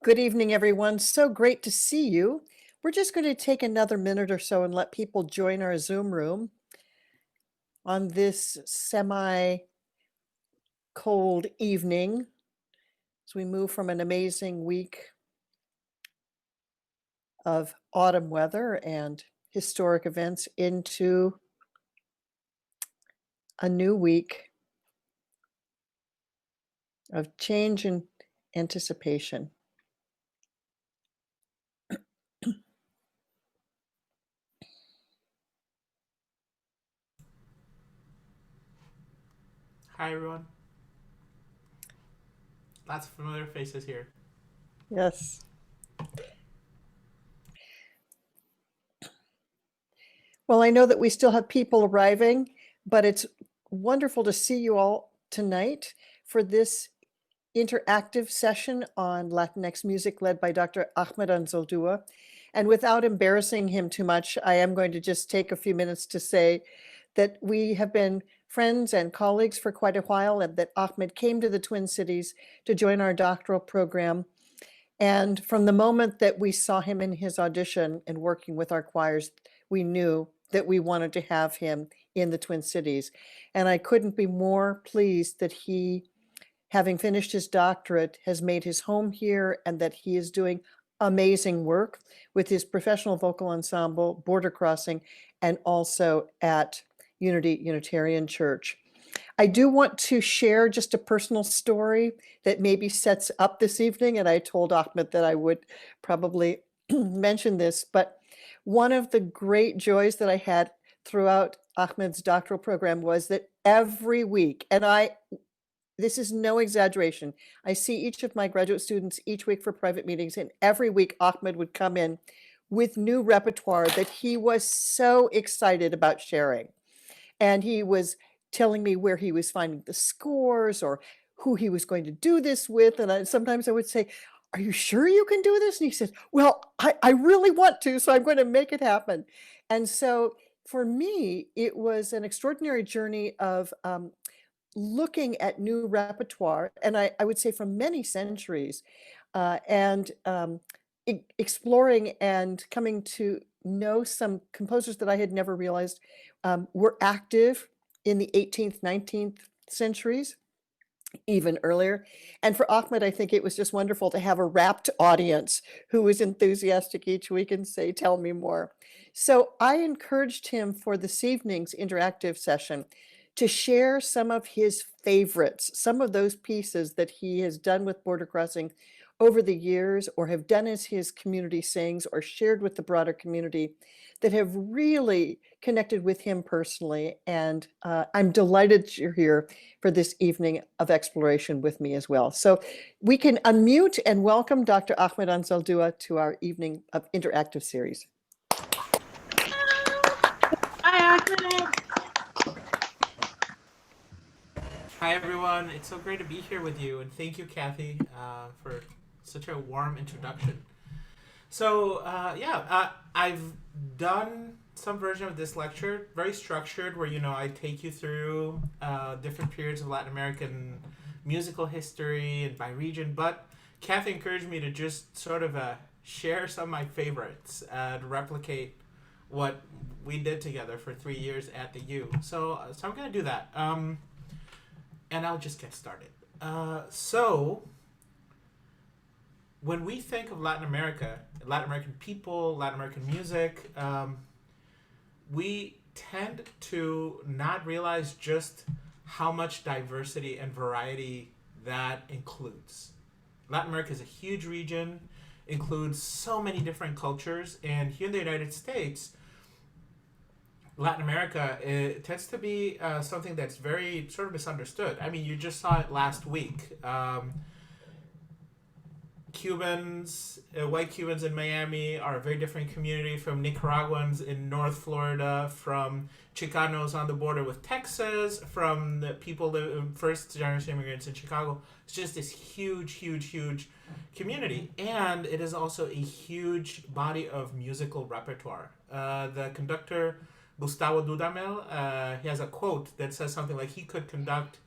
Good evening, everyone. So great to see you. We're just going to take another minute or so and let people join our Zoom room on this semi-cold evening as we move from an amazing week of autumn weather and historic events into a new week of change and anticipation. Hi everyone. Lots of familiar faces here. Yes. Well, I know that we still have people arriving, but it's wonderful to see you all tonight for this interactive session on Latinx music led by Dr. Ahmed Anzaldua. And without embarrassing him too much, I am going to just take a few minutes to say that we have been friends and colleagues for quite a while, and that Ahmed came to the Twin Cities to join our doctoral program. And from the moment that we saw him in his audition and working with our choirs, we knew that we wanted to have him in the Twin Cities. And I couldn't be more pleased that he, having finished his doctorate, has made his home here and that he is doing amazing work with his professional vocal ensemble, Border Crossing, and also at Unitarian Church. I do want to share just a personal story that maybe sets up this evening, and I told Ahmed that I would probably mention this, but one of the great joys that I had throughout Ahmed's doctoral program was that every week, and this is no exaggeration, I see each of my graduate students each week for private meetings, and every week Ahmed would come in with new repertoire that he was so excited about sharing. And he was telling me where he was finding the scores or who he was going to do this with. And sometimes I would say, "Are you sure you can do this?" And he said, "Well, I really want to, so I'm going to make it happen." And so for me, it was an extraordinary journey of looking at new repertoire, and I would say from many centuries, and exploring and coming to know some composers that I had never realized were active in the 18th, 19th centuries, even earlier. And for Ahmed, I think it was just wonderful to have a rapt audience who was enthusiastic each week and say, "Tell me more." So I encouraged him for this evening's interactive session to share some of his favorites, some of those pieces that he has done with Border Crossing over the years, or have done as his community sings, or shared with the broader community, that have really connected with him personally. And I'm delighted you're here for this evening of exploration with me as well. So we can unmute and welcome Dr. Ahmed Anzaldua to our evening of interactive series. Hi, Ahmed. Hi everyone. It's so great to be here with you, and thank you, Kathy, for such a warm introduction. So I've done some version of this lecture, very structured, where I take you through different periods of Latin American musical history and by region. But Kathy encouraged me to just sort of share some of my favorites and replicate what we did together for 3 years at the U. So I'm gonna do that, and I'll just get started. So when we think of Latin America, Latin American people, Latin American music, we tend to not realize just how much diversity and variety that includes. Latin America is a huge region, includes so many different cultures, and here in the United States, Latin America, it tends to be something that's very sort of misunderstood. I mean, you just saw it last week. Cubans, white Cubans in Miami are a very different community from Nicaraguans in North Florida, from Chicanos on the border with Texas, from the people, first generation immigrants in Chicago. It's just this huge, huge, huge community. And it is also a huge body of musical repertoire. The conductor, Gustavo Dudamel, he has a quote that says something like he could conduct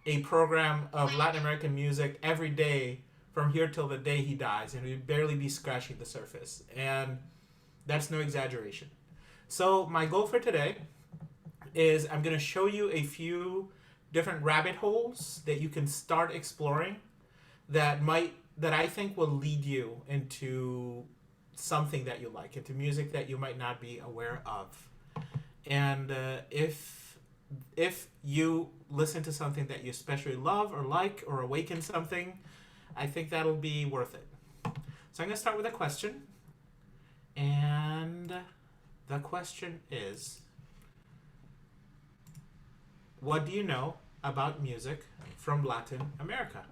a program of Latin American music every day from here till the day he dies, and we'd barely be scratching the surface. And that's no exaggeration. So my goal for today is I'm going to show you a few different rabbit holes that you can start exploring that I think will lead you into something that you like, into music that you might not be aware of. And if you listen to something that you especially love or like or awaken something, I think that'll be worth it. So I'm going to start with a question. And the question is, what do you know about music from Latin America?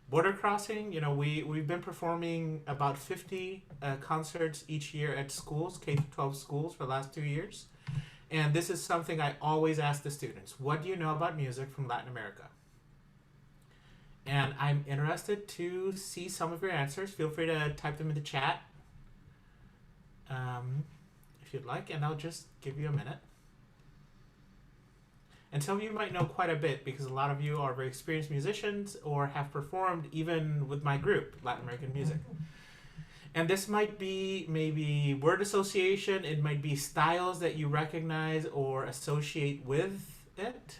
Border crossing, we've been performing about 50 concerts each year at schools, K-12 schools, for the last 2 years. And this is something I always ask the students. What do you know about music from Latin America? And I'm interested to see some of your answers. Feel free to type them in the chat if you'd like, and I'll just give you a minute. And some of you might know quite a bit because a lot of you are very experienced musicians or have performed even with my group, Latin American Music. And this might be maybe word association. It might be styles that you recognize or associate with it.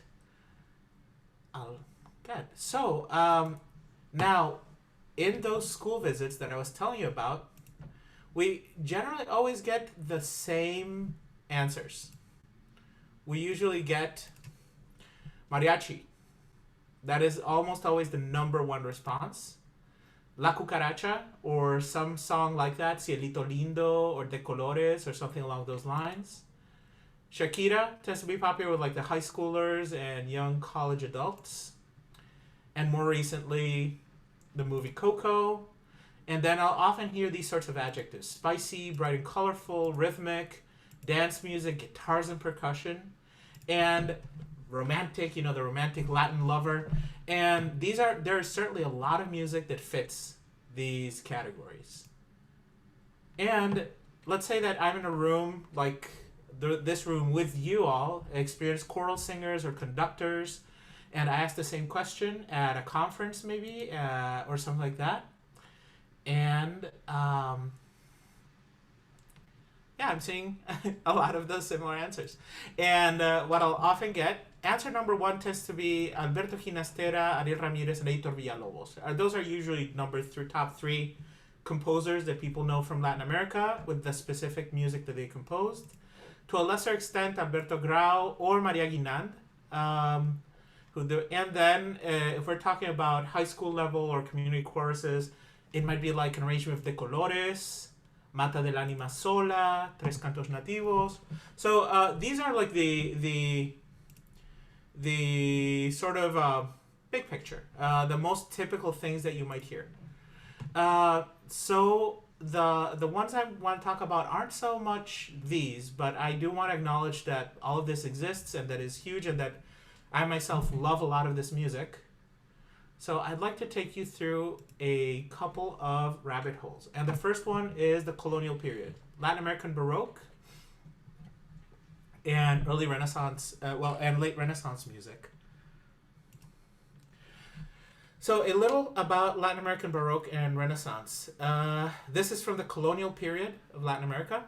Good. So now, in those school visits that I was telling you about, we generally always get the same answers. We usually get mariachi. That is almost always the number one response. La cucaracha, or some song like that, Cielito Lindo, or De Colores, or something along those lines. Shakira tends to be popular with like the high schoolers and young college adults. And more recently, the movie Coco. And then I'll often hear these sorts of adjectives: spicy, bright and colorful, rhythmic, dance music, guitars and percussion, and romantic, the romantic Latin lover. And there is certainly a lot of music that fits these categories. And let's say that I'm in a room like this room with you all, experienced choral singers or conductors, and I ask the same question at a conference maybe, or something like that. And I'm seeing a lot of those similar answers. And what I'll often get, answer number one tends to be Alberto Ginastera, Ariel Ramirez, and Heitor Villalobos. Those are usually top three composers that people know from Latin America with the specific music that they composed. To a lesser extent, Alberto Grau or Maria Guinand. And then if we're talking about high school level or community choruses, it might be like an arrangement of De Colores, Mata del Anima Sola, Tres Cantos Nativos. So these are like the sort of big picture, the most typical things that you might hear. So the ones I want to talk about aren't so much these, but I do want to acknowledge that all of this exists and that is huge, and that I myself love a lot of this music. So I'd like to take you through a couple of rabbit holes. And the first one is the colonial period. Latin American Baroque and early Renaissance, and late Renaissance music. So a little about Latin American Baroque and Renaissance. This is from the colonial period of Latin America.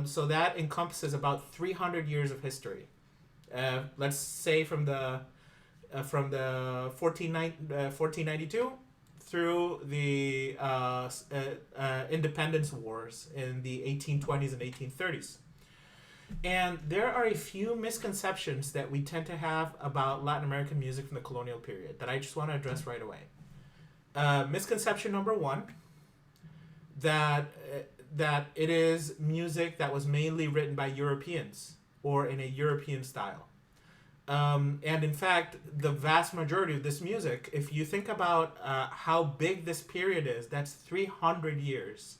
So that encompasses about 300 years of history. Let's say from the 1492 through the independence wars in the 1820s and 1830s. And there are a few misconceptions that we tend to have about Latin American music from the colonial period that I just want to address right away. Misconception number one, that it is music that was mainly written by Europeans or in a European style. And in fact, the vast majority of this music, if you think about how big this period is, that's 300 years.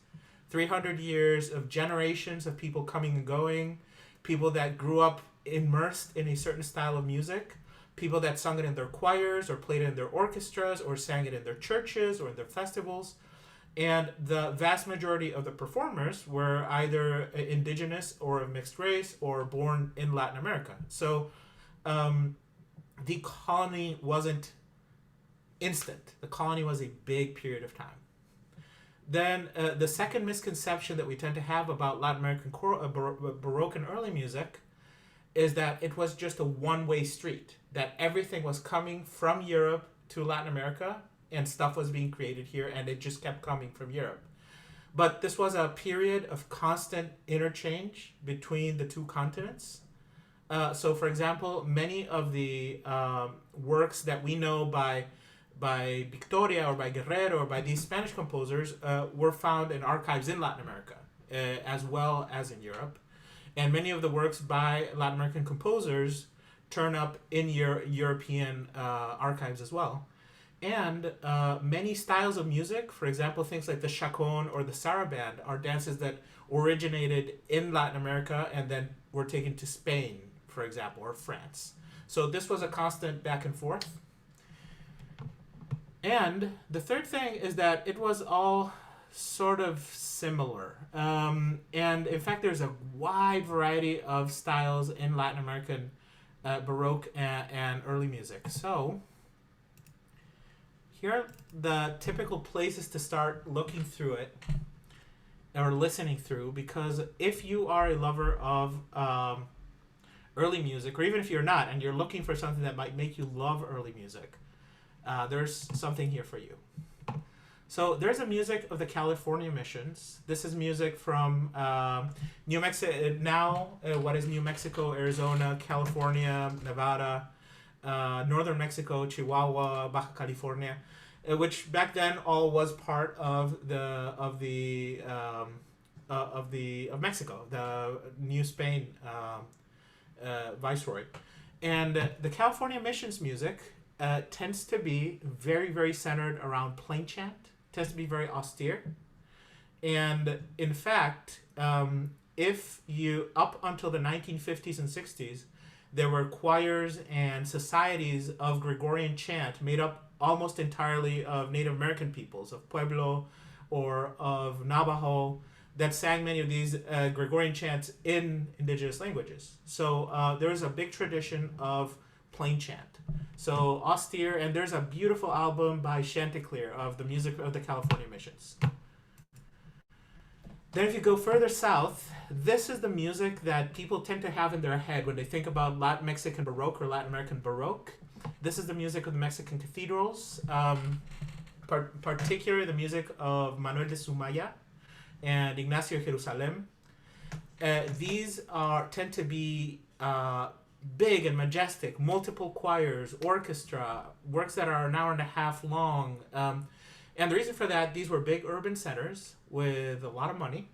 300 years of generations of people coming and going, people that grew up immersed in a certain style of music, people that sung it in their choirs or played it in their orchestras or sang it in their churches or in their festivals. And the vast majority of the performers were either indigenous or of mixed race or born in Latin America. So the colony wasn't instant. The colony was a big period of time. Then the second misconception that we tend to have about Latin American Baroque and early music is that it was just a one-way street, that everything was coming from Europe to Latin America and stuff was being created here and it just kept coming from Europe. But this was a period of constant interchange between the two continents. So, for example, many of the works that we know by Victoria or by Guerrero or by these Spanish composers were found in archives in Latin America, as well as in Europe. And many of the works by Latin American composers turn up in European archives as well. And many styles of music, for example, things like the chaconne or the saraband, are dances that originated in Latin America and then were taken to Spain, for example, or France. So this was a constant back and forth. And the third thing is that it was all sort of similar. And in fact, there's a wide variety of styles in Latin American Baroque and early music. So here are the typical places to start looking through it or listening through, because if you are a lover of early music, or even if you're not and you're looking for something that might make you love early music, there's something here for you. So there's a music of the California Missions. This is music from New Mexico, now what is New Mexico, Arizona, California, Nevada, northern Mexico, Chihuahua, Baja California, which back then all was part of Mexico, the New Spain viceroy. And the California Missions music tends to be very, very centered around plain chant, tends to be very austere. And in fact, if you, up until the 1950s and 60s, there were choirs and societies of Gregorian chant made up almost entirely of Native American peoples, of Puebla or of Navajo, that sang many of these Gregorian chants in indigenous languages. So there is a big tradition of plain chant. So austere, and there's a beautiful album by Chanticleer of the music of the California Missions. Then if you go further south, this is the music that people tend to have in their head when they think about Latin Mexican Baroque or Latin American Baroque. This is the music of the Mexican cathedrals, particularly the music of Manuel de Sumaya and Ignacio Jerusalem. These tend to be big and majestic, multiple choirs, orchestra, works that are an hour and a half long. And the reason for that, these were big urban centers with a lot of money.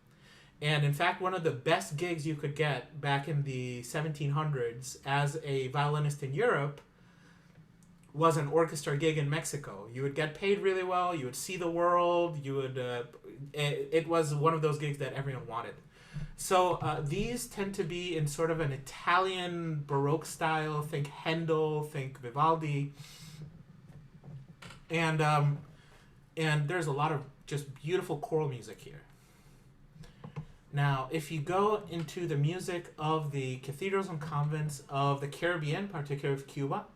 And in fact, one of the best gigs you could get back in the 1700s as a violinist in Europe was an orchestra gig in Mexico. You would get paid really well, you would see the world, you would. It was one of those gigs that everyone wanted. So these tend to be in sort of an Italian Baroque style. Think Handel, think Vivaldi, and there's a lot of just beautiful choral music here. Now, if you go into the music of the cathedrals and convents of the Caribbean, particularly of Cuba,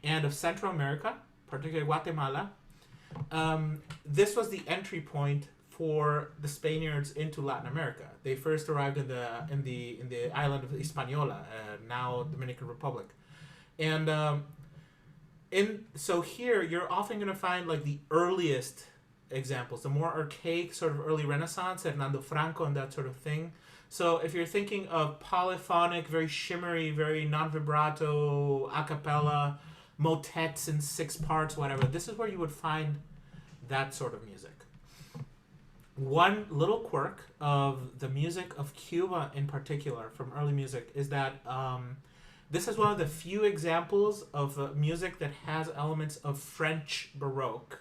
and of Central America, particularly Guatemala, this was the entry point for the Spaniards into Latin America. They first arrived in the island of Hispaniola, now Dominican Republic, and so here you're often going to find like the earliest examples, the more archaic sort of early Renaissance, Hernando Franco and that sort of thing. So if you're thinking of polyphonic, very shimmery, very non-vibrato, a cappella, motets in 6 parts, whatever, this is where you would find that sort of music. One little quirk of the music of Cuba in particular, from early music, is that this is one of the few examples of music that has elements of French Baroque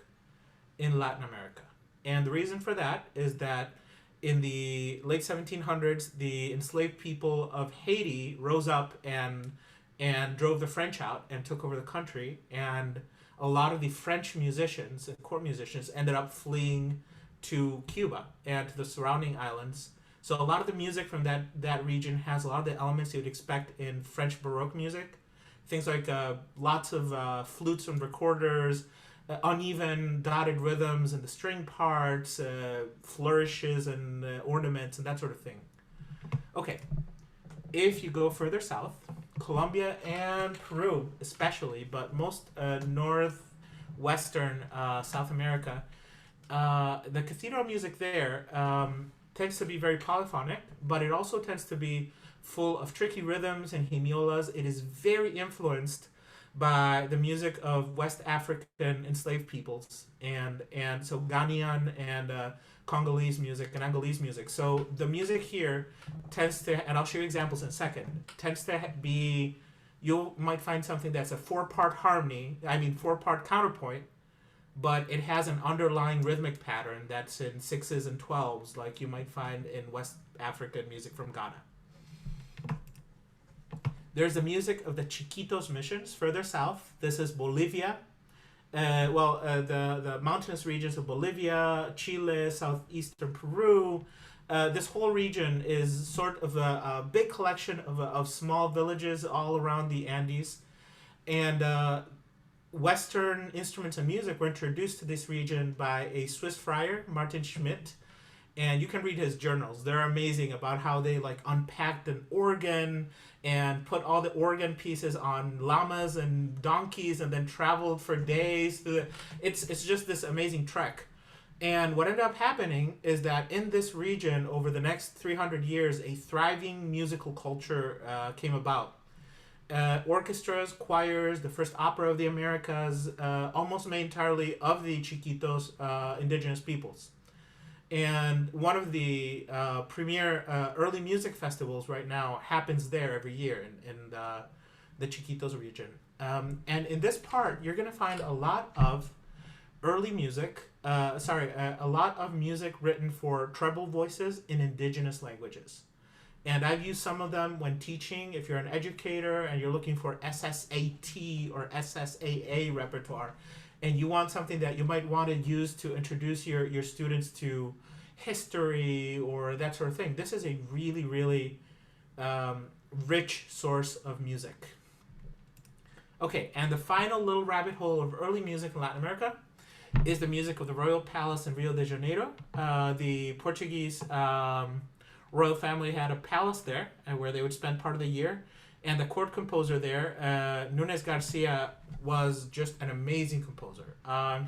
in Latin America. And the reason for that is that in the late 1700s, the enslaved people of Haiti rose up and drove the French out and took over the country. And a lot of the French musicians and court musicians ended up fleeing to Cuba and to the surrounding islands. So a lot of the music from that region has a lot of the elements you would expect in French Baroque music. Things like lots of flutes and recorders, uneven dotted rhythms and the string parts, flourishes and ornaments and that sort of thing. Okay, if you go further south, Colombia and Peru especially, but most northwestern South America, the cathedral music there tends to be very polyphonic, but it also tends to be full of tricky rhythms and hemiolas. It is very influenced by the music of West African enslaved peoples, and so Ghanaian and Congolese music and Angolese music. So the music here tends to, and I'll show you examples in a second, tends to be, you might find something that's a 4-part harmony, 4-part counterpoint, but it has an underlying rhythmic pattern that's in 6s and 12s, like you might find in West African music from Ghana. There's the music of the Chiquitos Missions further south. This is Bolivia. The mountainous regions of Bolivia, Chile, southeastern Peru. This whole region is sort of a big collection of small villages all around the Andes. And Western instruments and music were introduced to this region by a Swiss friar, Martin Schmidt. And you can read his journals. They're amazing about how they unpacked an organ and put all the organ pieces on llamas and donkeys and then traveled for days. It's just this amazing trek. And what ended up happening is that in this region, over the next 300 years, a thriving musical culture came about. Orchestras, choirs, the first opera of the Americas, almost made entirely of the Chiquitos indigenous peoples. And one of the premier early music festivals right now happens there every year in the Chiquitos region. And in this part, you're going to find a lot of early music, a lot of music written for treble voices in indigenous languages. And I've used some of them when teaching. If you're an educator and you're looking for SSAT or SSAA repertoire, and you want something that you might want to use to introduce your students to history or that sort of thing, this is a really, really rich source of music. Okay, and the final little rabbit hole of early music in Latin America is the music of the Royal Palace in Rio de Janeiro. The Portuguese royal family had a palace there where they would spend part of the year. And the court composer there, Nunes Garcia, was just an amazing composer.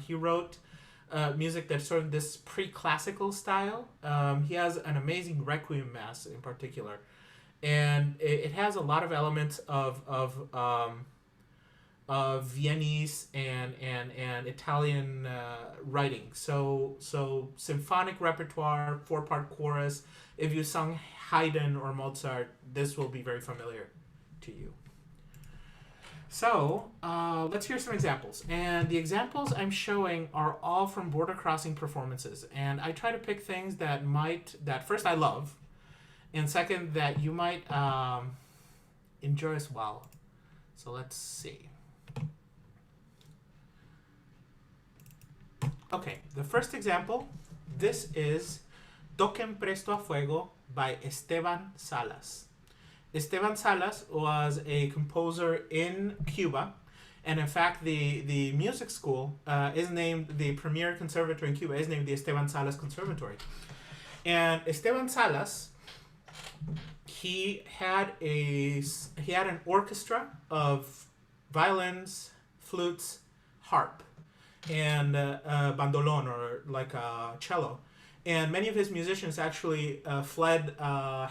He wrote music that's sort of this pre-classical style. He has an amazing Requiem Mass in particular. And it has a lot of elements of Viennese and Italian writing. So symphonic repertoire, 4-part chorus. If you sung Haydn or Mozart, this will be very familiar to you. So let's hear some examples. And the examples I'm showing are all from border crossing performances. And I try to pick things that first I love, and second that you might enjoy as well. So let's see. Okay, the first example, this is Toquen Presto a Fuego by Esteban Salas. Esteban Salas was a composer in Cuba, and in fact the music school is named, the premier conservatory in Cuba is named the Esteban Salas Conservatory. And Esteban Salas, he had an orchestra of violins, flutes, harp, and bandolon, or like a cello. And many of his musicians actually fled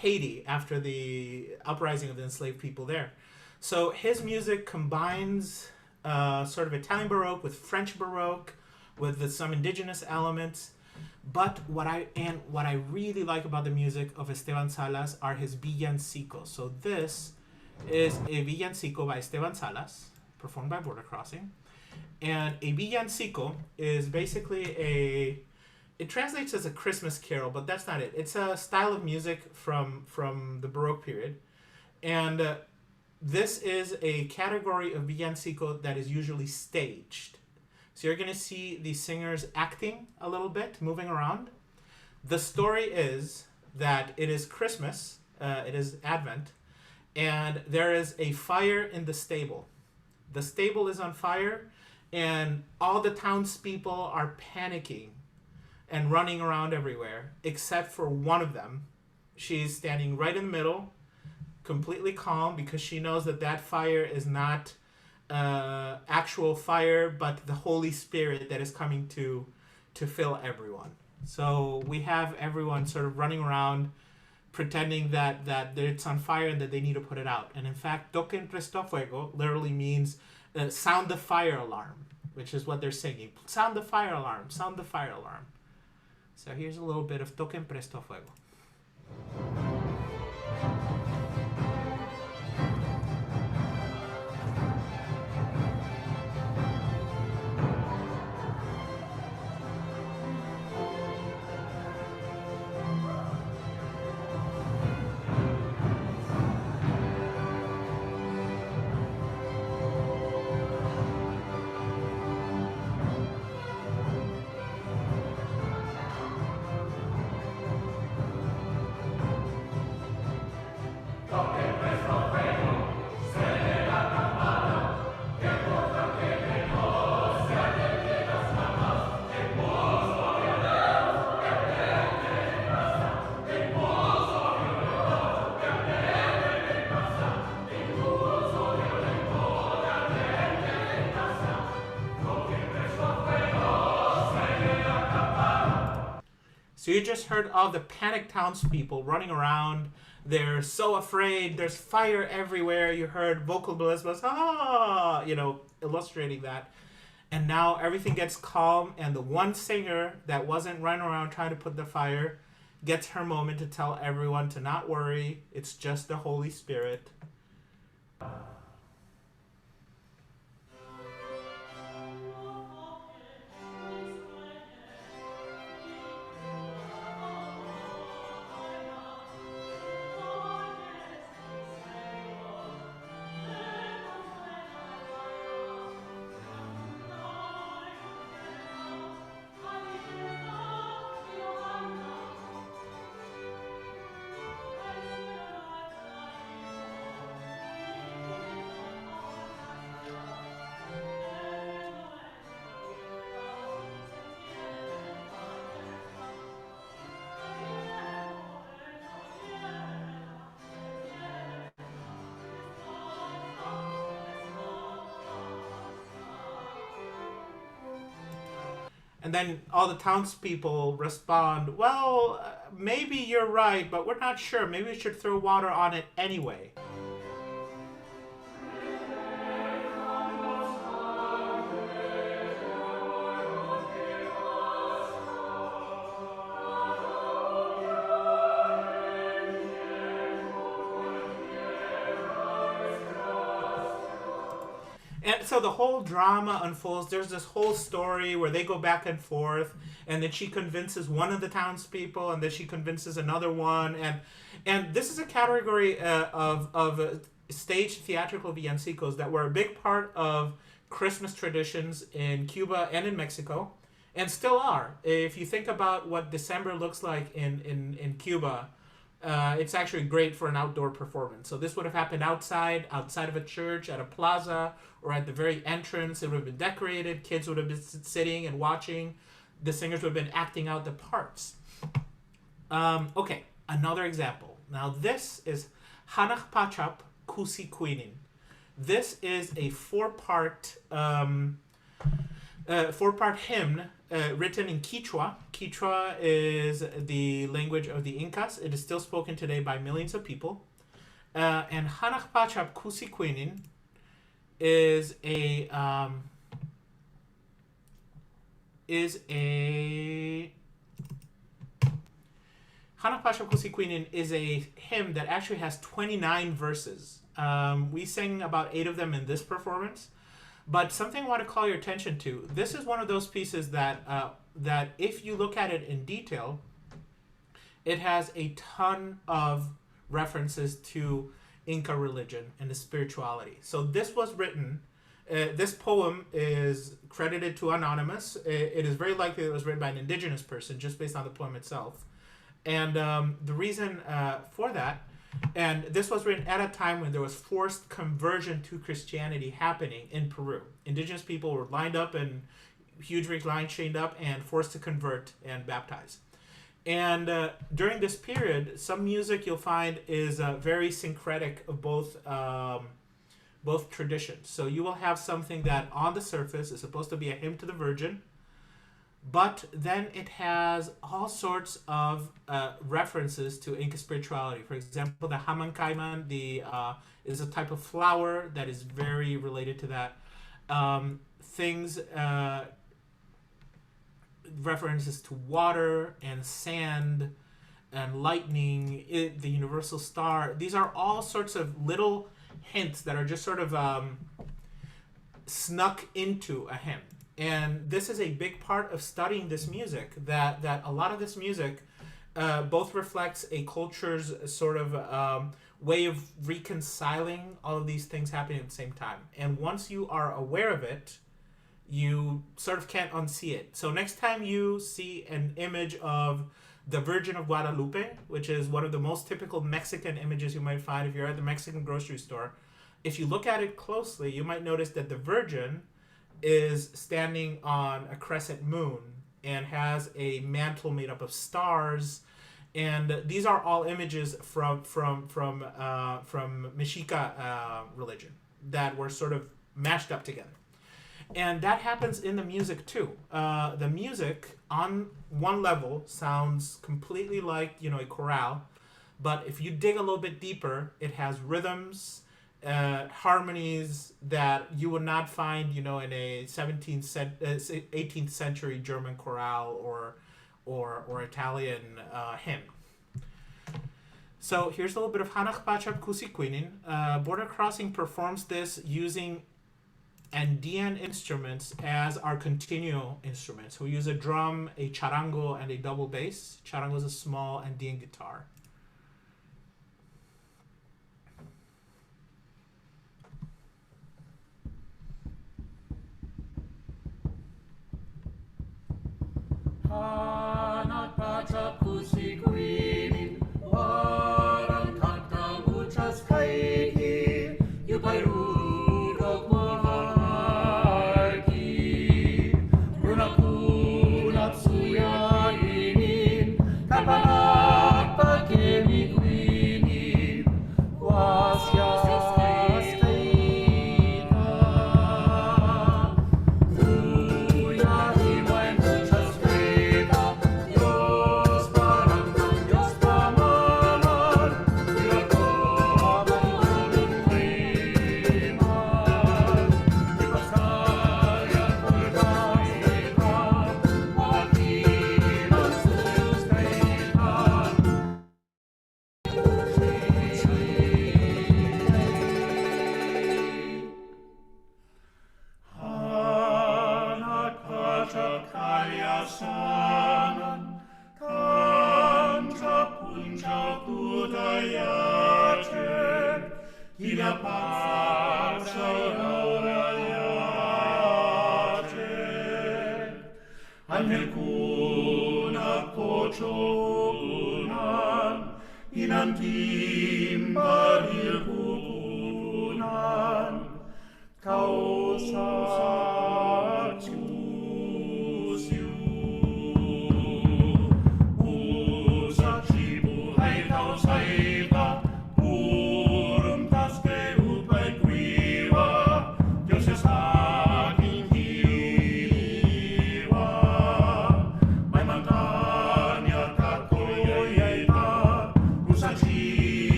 Haiti after the uprising of the enslaved people there. So his music combines sort of Italian Baroque with French Baroque, with some indigenous elements. But what I really like about the music of Esteban Salas are his villancicos. So this is a villancico by Esteban Salas, performed by Border Crossing. And a villancico is basically it translates as a Christmas carol, but that's not it. It's a style of music from the Baroque period. And this is a category of villancico that is usually staged. So you're going to see the singers acting a little bit, moving around. The story is that it is Christmas, it is Advent, and there is a fire in the stable. The stable is on fire, and all the townspeople are panicking and running around everywhere, except for one of them. She's standing right in the middle, completely calm, because she knows that that fire is not actual fire, but the Holy Spirit that is coming to fill everyone. So we have everyone sort of running around pretending that it's on fire and that they need to put it out. And in fact, toquen presto fuego literally means sound the fire alarm, which is what they're singing. Sound the fire alarm, sound the fire alarm. So here's a little bit of toquen presto fuego. So you just heard all the panicked townspeople running around. They're so afraid. There's fire everywhere. You heard vocal melismas, illustrating that. And now everything gets calm, and the one singer that wasn't running around trying to put the fire gets her moment to tell everyone to not worry. It's just the Holy Spirit. And then all the townspeople respond, well, maybe you're right, but we're not sure. Maybe we should throw water on it anyway. And so the whole drama unfolds. There's this whole story where they go back and forth, and then she convinces one of the townspeople, and then she convinces another one, and this is a category of staged theatrical villancicos that were a big part of Christmas traditions in Cuba and in Mexico, and still are. If you think about what December looks like in Cuba, it's actually great for an outdoor performance. So this would have happened outside of a church, at a plaza, or at the very entrance. It would have been decorated. Kids would have been sitting and watching. The singers would have been acting out the parts. Okay, another example. Now this is Hanach Pachap Kusi Queenin. This is a four-part hymn written in Quechua. Quechua is the language of the Incas. It is still spoken today by millions of people. And Hanach Pachap Kusi Queenin is a Hanach Pachap Kusi Queenin is a hymn that actually has 29 verses. We sang about 8 of them in this performance. But something I want to call your attention to, this is one of those pieces that if you look at it in detail, it has a ton of references to Inca religion and the spirituality. So this was written, this poem is credited to anonymous. It is very likely it was written by an indigenous person just based on the poem itself. And the reason for that And this was written at a time when there was forced conversion to Christianity happening in Peru. Indigenous people were lined up in huge Greek lines, chained up, and forced to convert and baptize. And during this period, some music you'll find is very syncretic of both traditions. So you will have something that on the surface is supposed to be a hymn to the Virgin, but then it has all sorts of references to Inca spirituality. For example, the Hamankaiman is a type of flower that is very related to that. References to water and sand and lightning, the universal star. These are all sorts of little hints that are just sort of snuck into a hymn. And this is a big part of studying this music, that a lot of this music both reflects a culture's sort of way of reconciling all of these things happening at the same time. And once you are aware of it, you sort of can't unsee it. So next time you see an image of the Virgin of Guadalupe, which is one of the most typical Mexican images you might find if you're at the Mexican grocery store, if you look at it closely, you might notice that the Virgin is standing on a crescent moon and has a mantle made up of stars, and these are all images from Mexica religion that were sort of mashed up together. And that happens in the music too. The music on one level sounds completely like, a chorale, but if you dig a little bit deeper, it has rhythms, harmonies that you would not find, in a 18th century German chorale or Italian hymn. So here's a little bit of Hanach Pachap Kusikwinin. Border Crossing performs this using Andean instruments as our continuo instruments. We use a drum, a charango, and a double bass. Charango is a small Andean guitar. Hanat pachap kusikwinin, warang kanta muchas kaiki, yupairurok muharki, runakunap suyainin, kapanak pakemikwinin, wasyas kaita.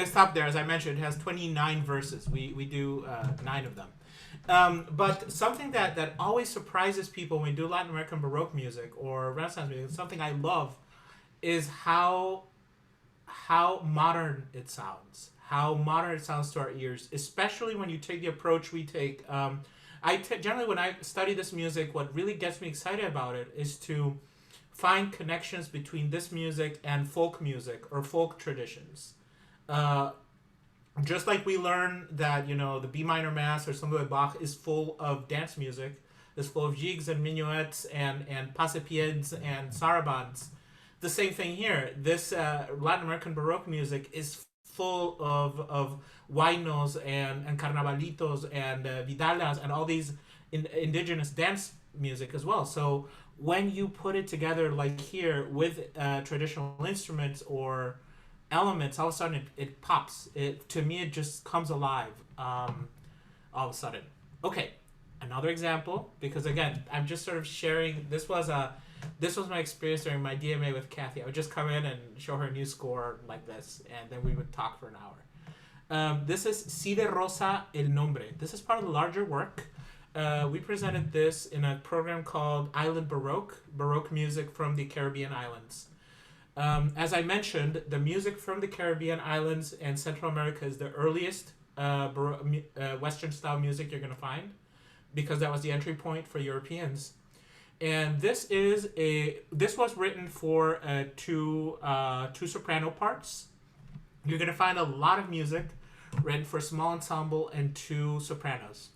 Stop there. As I mentioned, it has 29 verses. We do 9 of them. But something that always surprises people when we do Latin American Baroque music or Renaissance music, something I love, is how how modern it sounds. How modern it sounds to our ears, especially when you take the approach we take. Generally, when I study this music, what really gets me excited about it is to find connections between this music and folk music or folk traditions. Just like we learn that, the B minor mass or something like Bach is full of dance music, is full of jigs and minuets and pasapieds and sarabands. The same thing here. This Latin American Baroque music is full of huaynos and carnavalitos and vidalas and all these indigenous dance music as well. So when you put it together like here with traditional instruments or elements, all of a sudden it pops. To me, it just comes alive all of a sudden. Okay, another example, because again, I'm just sort of sharing. This was my experience during my DMA with Kathy. I would just come in and show her a new score like this, and then we would talk for an hour. This is Si de Rosa el Nombre. This is part of the larger work. We presented this in a program called Island Baroque music from the Caribbean islands. As I mentioned, the music from the Caribbean islands and Central America is the earliest Western style music you're going to find, because that was the entry point for Europeans. And this was written for two soprano parts. You're going to find a lot of music written for small ensemble and two sopranos.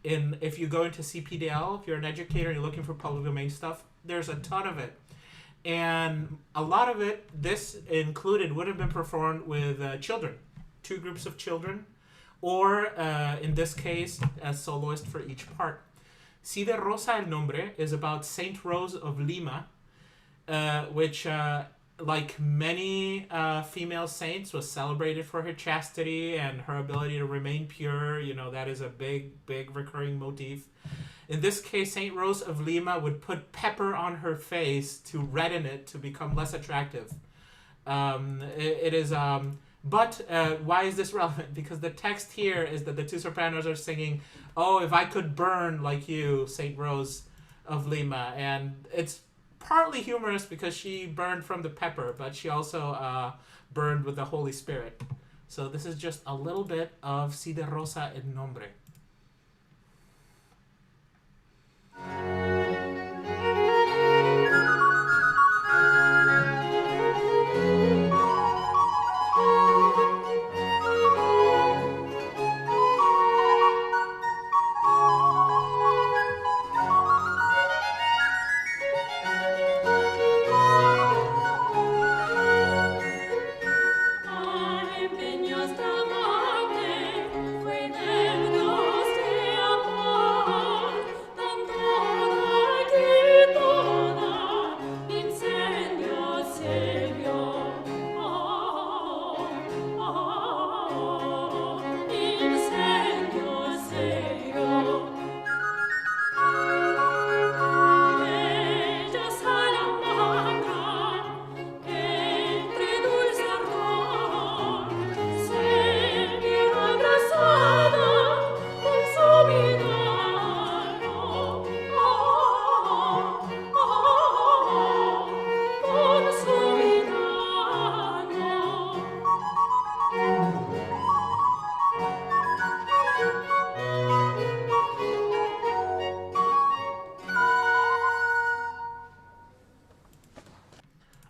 If you go into CPDL, if you're an educator and you're looking for public domain stuff, there's a ton of it. And a lot of it, this included, would have been performed with children, two groups of children, or in this case, a soloist for each part. Si de Rosa el Nombre is about Saint Rose of Lima, which, like many female saints, was celebrated for her chastity and her ability to remain pure. That is a big, big recurring motif. In this case, Saint Rose of Lima would put pepper on her face to redden it to become less attractive. But why is this relevant? Because the text here is that the two sopranos are singing, "Oh, if I could burn like you, Saint Rose of Lima." And it's partly humorous because she burned from the pepper, but she also burned with the Holy Spirit. So this is just a little bit of Si de Rosa el Nombre.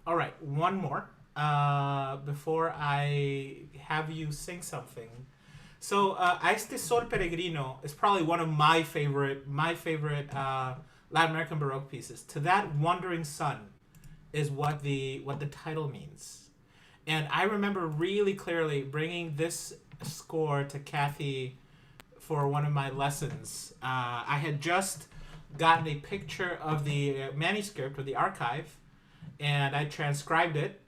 All right, one more before I have you sing something. So, A Este Sol Peregrino is probably one of my favorite Latin American Baroque pieces. To That Wandering Sun is what the title means. And I remember really clearly bringing this score to Kathy for one of my lessons. I had just gotten a picture of the manuscript or the archive, and I transcribed it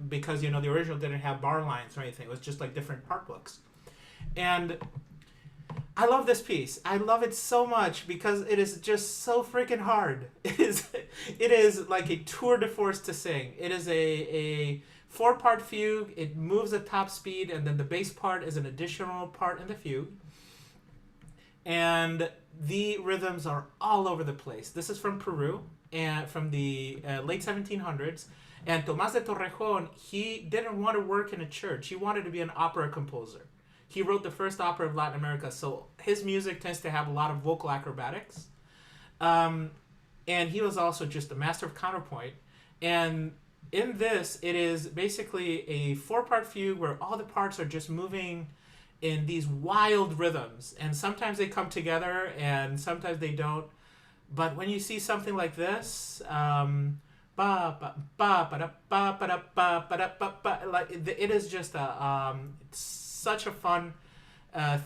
because the original didn't have bar lines or anything. It was just like different part books. And I love this piece. I love it so much because it is just so freaking hard. It is like a tour de force to sing. It is a 4-part fugue. It moves at top speed, and then the bass part is an additional part in the fugue. And the rhythms are all over the place. This is from Peru and from the late 1700s, And Tomás de Torrejón, he didn't want to work in a church. He wanted to be an opera composer. He wrote the first opera of Latin America, so his music tends to have a lot of vocal acrobatics. And he was also just a master of counterpoint. And in this, it is basically a 4-part fugue where all the parts are just moving in these wild rhythms. And sometimes they come together and sometimes they don't. But when you see something like this, like it is just it's such a fun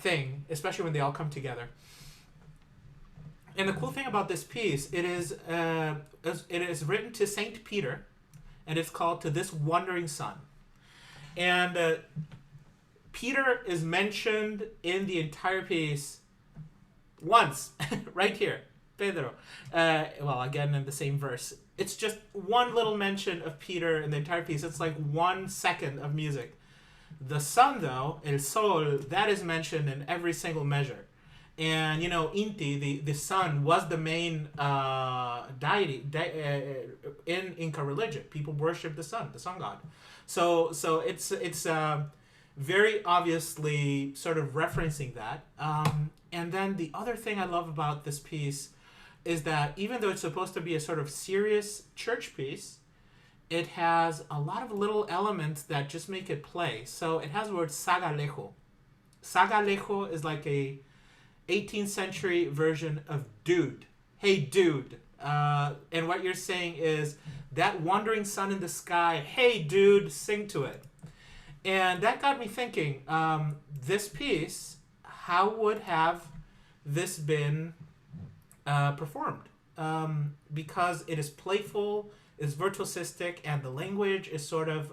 thing, especially when they all come together. And the cool thing about this piece, it is written to Saint Peter, and it's called "To This Wandering Son." And Peter is mentioned in the entire piece once, right here, Pedro. Well, again in the same verse. It's just one little mention of Peter in the entire piece. It's like 1 second of music. The sun, though, El Sol, that is mentioned in every single measure. And, you know, Inti, the sun, was the main deity in Inca religion. People worship the sun god. So it's very obviously sort of referencing that. And then the other thing I love about this piece is that even though it's supposed to be a sort of serious church piece, it has a lot of little elements that just make it play. So it has the word sagalejo. Sagalejo is like a 18th century version of dude. Hey, dude. And what you're saying is that wandering sun in the sky, hey, dude, sing to it. And that got me thinking, this piece, how would have this been performed? Because it is playful, is virtuosistic, and the language is sort of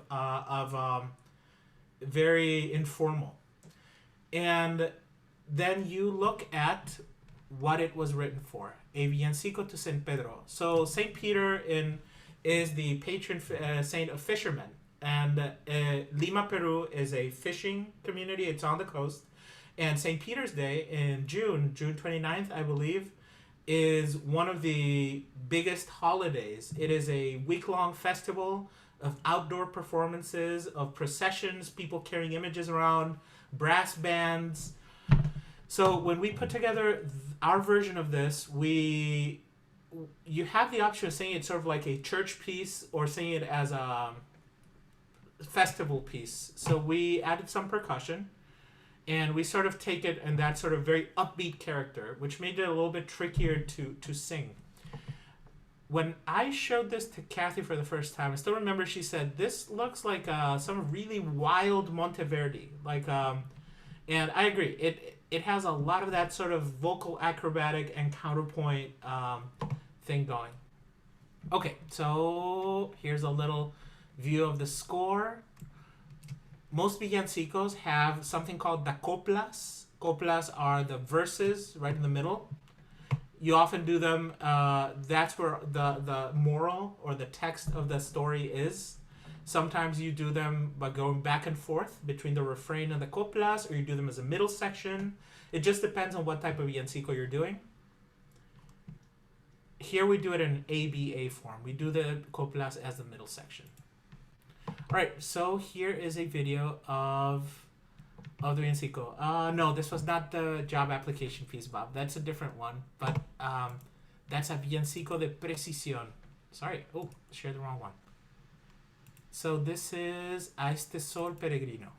very informal. And then you look at what it was written for, a villancico to San Pedro. So Saint Peter is the patron saint of fishermen, and Lima, Peru is a fishing community. It's on the coast, and St. Peter's Day in June 29th, I believe, is one of the biggest holidays. It is a week-long festival of outdoor performances, of processions, people carrying images around, brass bands. So when we put together our version of this, you have the option of singing it sort of like a church piece or singing it as a festival piece. So we added some percussion, and we sort of take it in that sort of very upbeat character, which made it a little bit trickier to sing. When I showed this to Kathy for the first time, I still remember she said, this looks like some really wild Monteverdi. And I agree. It has a lot of that sort of vocal acrobatic and counterpoint thing going. Okay, so here's a little view of the score. Most villancicos have something called the coplas. Coplas are the verses right in the middle. You often do them, that's where the moral or the text of the story is. Sometimes you do them by going back and forth between the refrain and the coplas, or you do them as a middle section. It just depends on what type of villancico you're doing. Here we do it in ABA form. We do the coplas as the middle section. All right, so here is a video of the villancico. No, this was not the job application piece, Bob. That's a different one, but that's a villancico de precisión. Sorry, oh, shared the wrong one. So this is A este sol peregrino.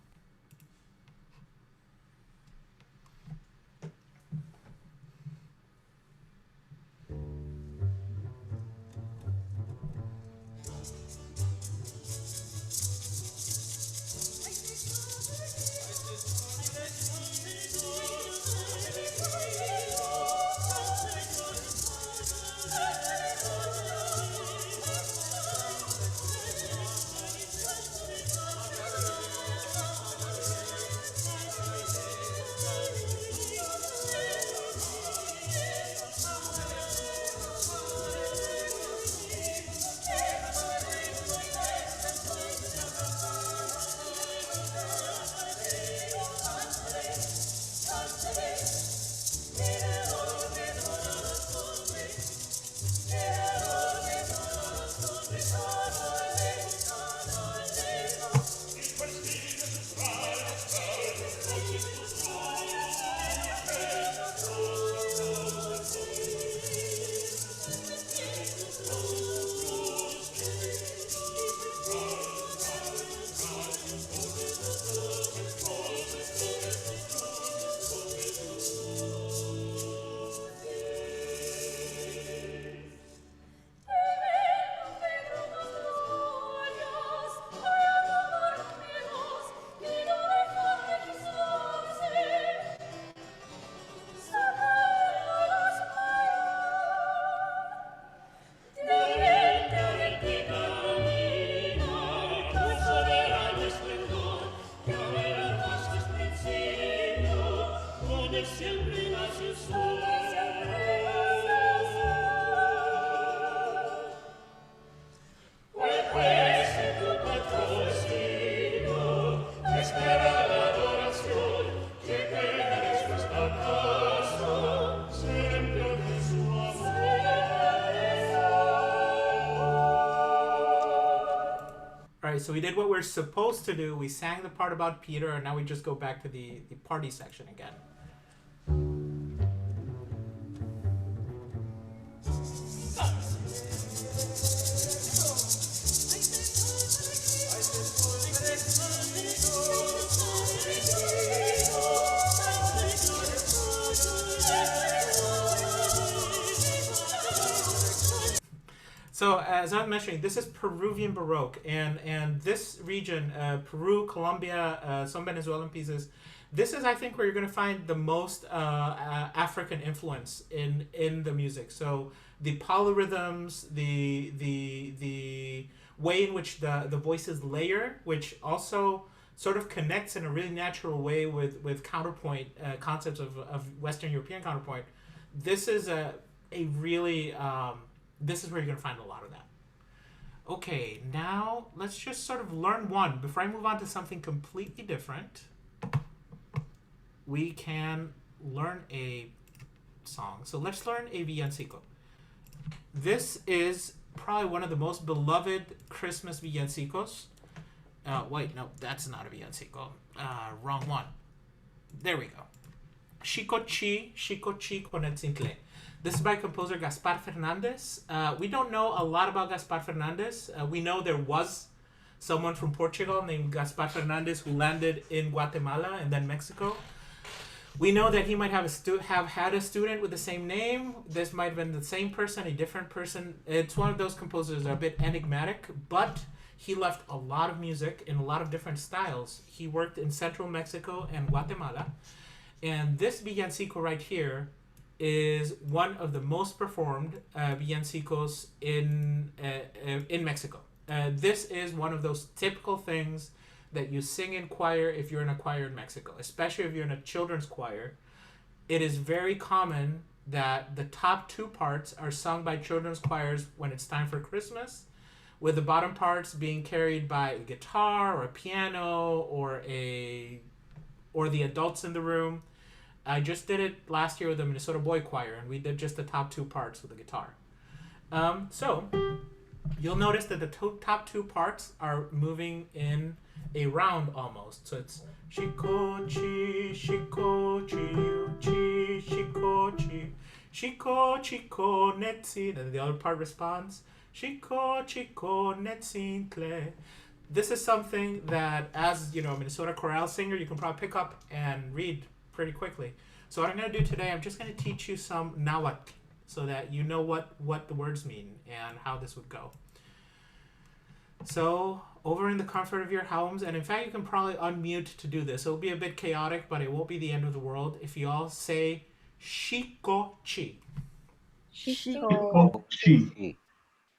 right, so we did what we're supposed to do. We sang the part about Peter, and now we just go back to the party section again. So as I was mentioning, this is Peruvian Baroque, and this region, Peru, Colombia, some Venezuelan pieces, this is, I think, where you're going to find the most African influence in the music. So the polyrhythms, the way in which the voices layer, which also sort of connects in a really natural way with counterpoint concepts of Western European counterpoint. This is a really this is where you're going to find a lot of that. Okay, now let's just sort of learn one. Before I move on to something completely different, we can learn a song. So let's learn a villancico. This is probably one of the most beloved Christmas villancicos. Wait, no, that's not a villancico. Wrong one. There we go. Xicochi Conetzintle. This is by composer Gaspar Fernandez. We don't know a lot about Gaspar Fernandez. We know there was someone from Portugal named Gaspar Fernandez who landed in Guatemala and then Mexico. We know that he might have had a student with the same name. This might have been the same person, a different person. It's one of those composers that are a bit enigmatic, but he left a lot of music in a lot of different styles. He worked in central Mexico and Guatemala. And this villancico right here is one of the most performed villancicos in Mexico. This is one of those typical things that you sing in choir if you're in a choir in Mexico, especially if you're in a children's choir. It is very common that the top two parts are sung by children's choirs when it's time for Christmas, with the bottom parts being carried by a guitar or a piano or the adults in the room. I just did it last year with the Minnesota Boy Choir, and we did just the top two parts with the guitar. So you'll notice that the top two parts are moving in a round almost. So it's shikochi, shikochi, uchi, shikochi, shikochi konetsi. And the other part responds, shikochi konetsi tle. This is something that, as you know, a Minnesota chorale singer, you can probably pick up and read pretty quickly. So what I'm going to do today, I'm just going to teach you some Nahuatl so that you know what the words mean and how this would go. So over in the comfort of your homes, and in fact you can probably unmute to do this. It'll be a bit chaotic, but it won't be the end of the world if you all say shikochi. Shikochi.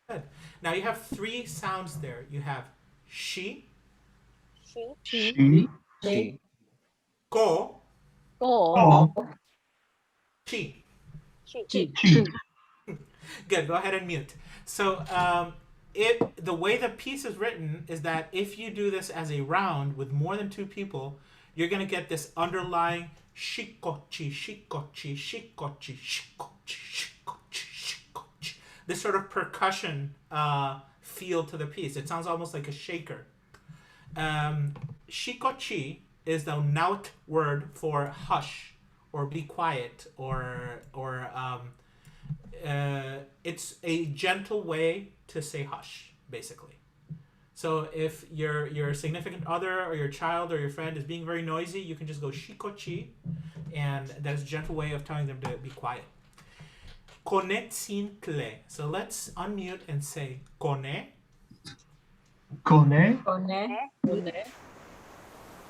Good. Now you have three sounds there. You have shi, Shi. ko, Ko. chi. Chi. Good. Go ahead and mute. So the way the piece is written is that if you do this as a round with more than two people, you're going to get this underlying shikochi, shikochi, shikochi, shikochi, shikochi, shikochi. This sort of percussion feel to the piece. It sounds almost like a shaker. Shikochi is the Naut word for hush or be quiet or it's a gentle way to say hush, basically. So if your significant other or your child or your friend is being very noisy, you can just go shikochi, and that's a gentle way of telling them to be quiet. Konetzintle. So let's unmute and say kone. Kone.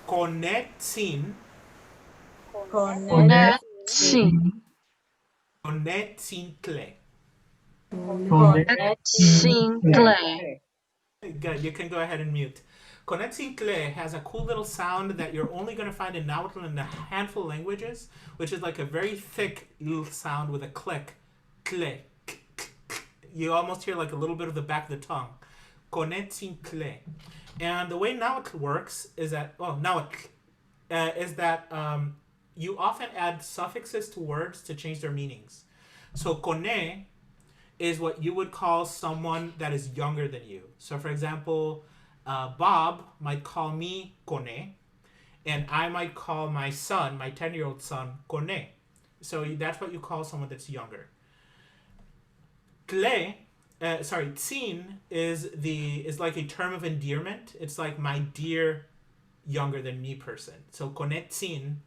Konetzin. Konetzintle. Good. You can go ahead and mute. Conetzintle has a cool little sound that you're only going to find in Nahuatl in a handful of languages, which is like a very thick little sound with a click. Tle. You almost hear like a little bit of the back of the tongue. Conetzintle. And the way Nahuatl works is that, you often add suffixes to words to change their meanings. So kone is what you would call someone that is younger than you. So for example, Bob might call me Kone, and I might call my son, my 10-year-old son, Kone. So that's what you call someone that's younger. Tsin is like a term of endearment. It's like my dear younger than me person. So Kone Tsin.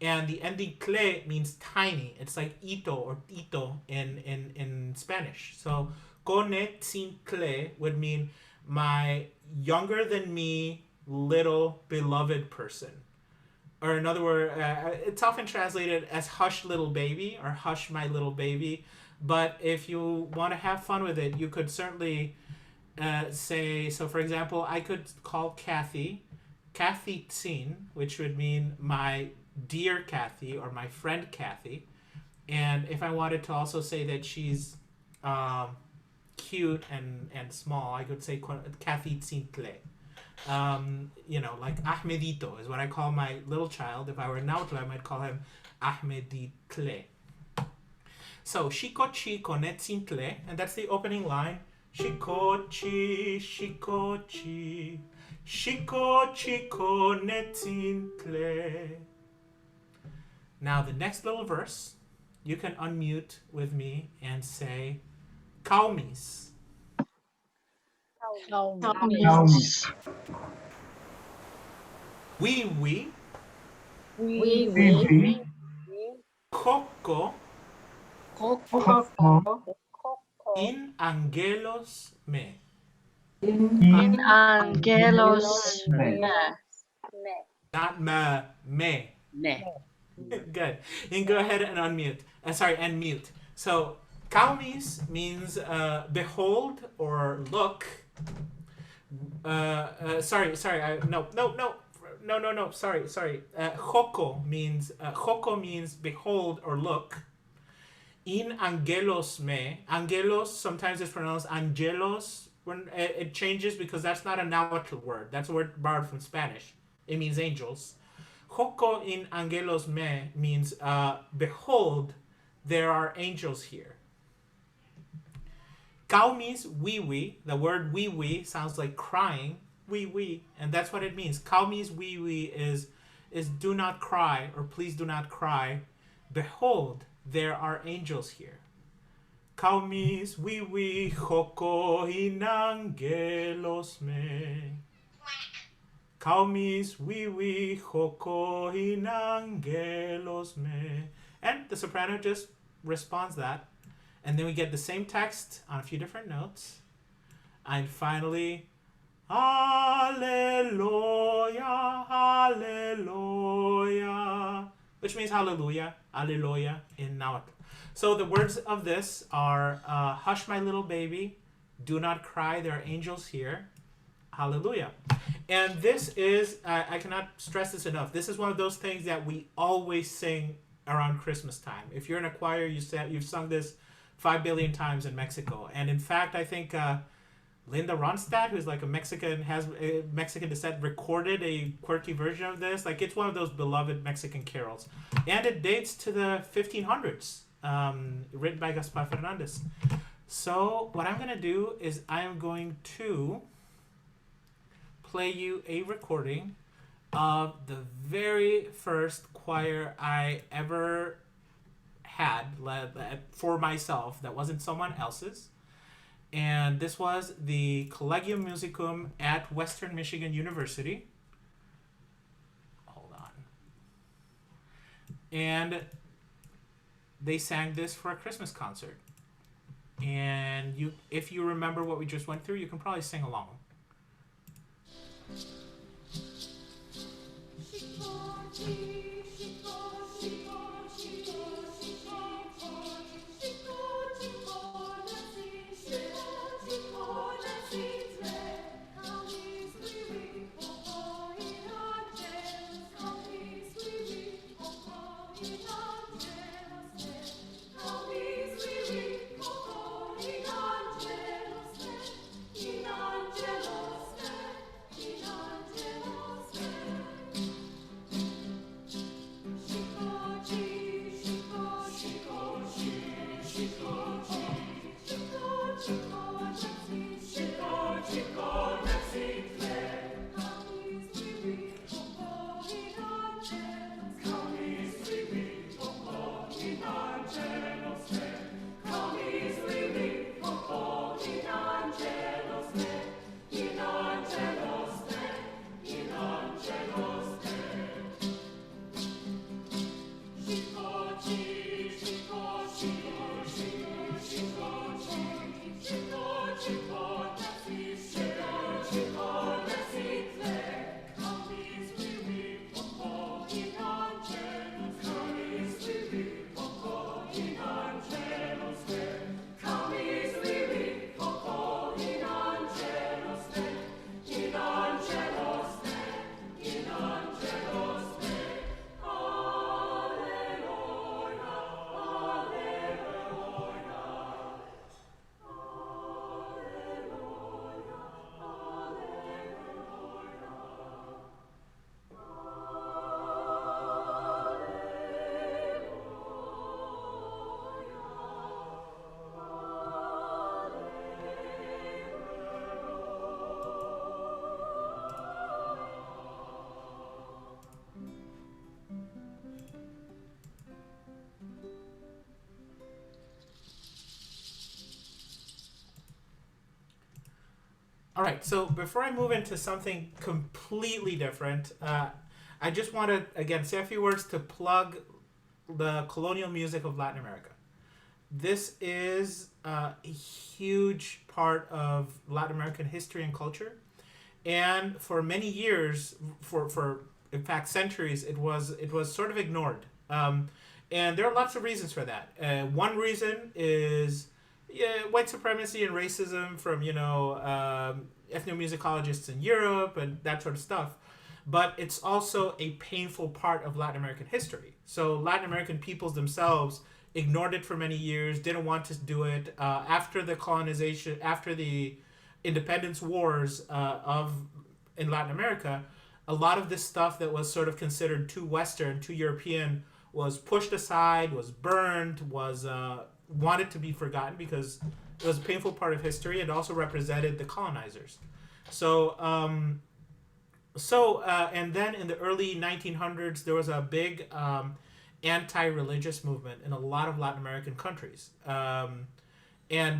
And the ending cle means tiny. It's like ito or tito in Spanish. So Kone Tsin cle would mean my younger than me little beloved person. Or in other words, it's often translated as hush little baby or hush my little baby. But if you want to have fun with it, you could certainly say, so for example, I could call Kathy Tsin, which would mean my dear Kathy or my friend Kathy. And if I wanted to also say that she's cute and small, I could say Kathy Tsin Tle. Like Ahmedito is what I call my little child. If I were Nautla, I might call him Ahmeditle. So, Shikochi konetsintle, and that's the opening line. Shikochi, shikochi, shikochi konetsintle. Now, the next little verse, you can unmute with me and say, Kaumis. Kaumis. Wiwi, Wiwi. Koko, Koko. in angelos me. In angelos me. Not me. Ne. Good. You can go ahead and unmute. And mute. So, kaumis means behold or look. Sorry. Joko means behold or look. In angelos me. Angelos sometimes is pronounced angelos. When it changes because that's not a Nahuatl word. That's a word borrowed from Spanish. It means angels. Joko in angelos me means behold, there are angels here. Kaumis wiwi, the word wiwi sounds like crying, wiwi, and that's what it means. Kaumis wiwi is do not cry or please do not cry. Behold, there are angels here. Kaumis wiwi joko in angelos me. Kaumis wiwi joko in angelos me. And the soprano just responds that. And then we get the same text on a few different notes. And finally, Hallelujah, Hallelujah, which means hallelujah, Alleluia in Nahuatl. So the words of this are, hush my little baby, do not cry, there are angels here, hallelujah. And this is, I cannot stress this enough, this is one of those things that we always sing around Christmas time. If you're in a choir, you've sung this 5 billion times in Mexico. And in fact, I think Linda Ronstadt, who's like has Mexican descent, recorded a quirky version of this. Like, it's one of those beloved Mexican carols. And it dates to the 1500s, written by Gaspar Fernandez. So what I'm going to do is I am going to play you a recording of the very first choir I ever had led for myself that wasn't someone else's. And this was the Collegium Musicum at Western Michigan University. Hold on. And they sang this for a Christmas concert. And if you remember what we just went through, you can probably sing along. All right, so before I move into something completely different, I just want to, again, say a few words to plug the colonial music of Latin America. This is a huge part of Latin American history and culture. And for many years, for in fact centuries, it was sort of ignored. And there are lots of reasons for that. One reason is white supremacy and racism from ethnomusicologists in Europe and that sort of stuff. But it's also a painful part of Latin American history. So Latin American peoples themselves ignored it for many years, didn't want to do it. After the colonization, after the independence wars in Latin America, a lot of this stuff that was sort of considered too Western, too European, was pushed aside, was burned, was wanted to be forgotten because it was a painful part of history. It also represented the colonizers. So, and then in the early 1900s, there was a big anti-religious movement in a lot of Latin American countries. And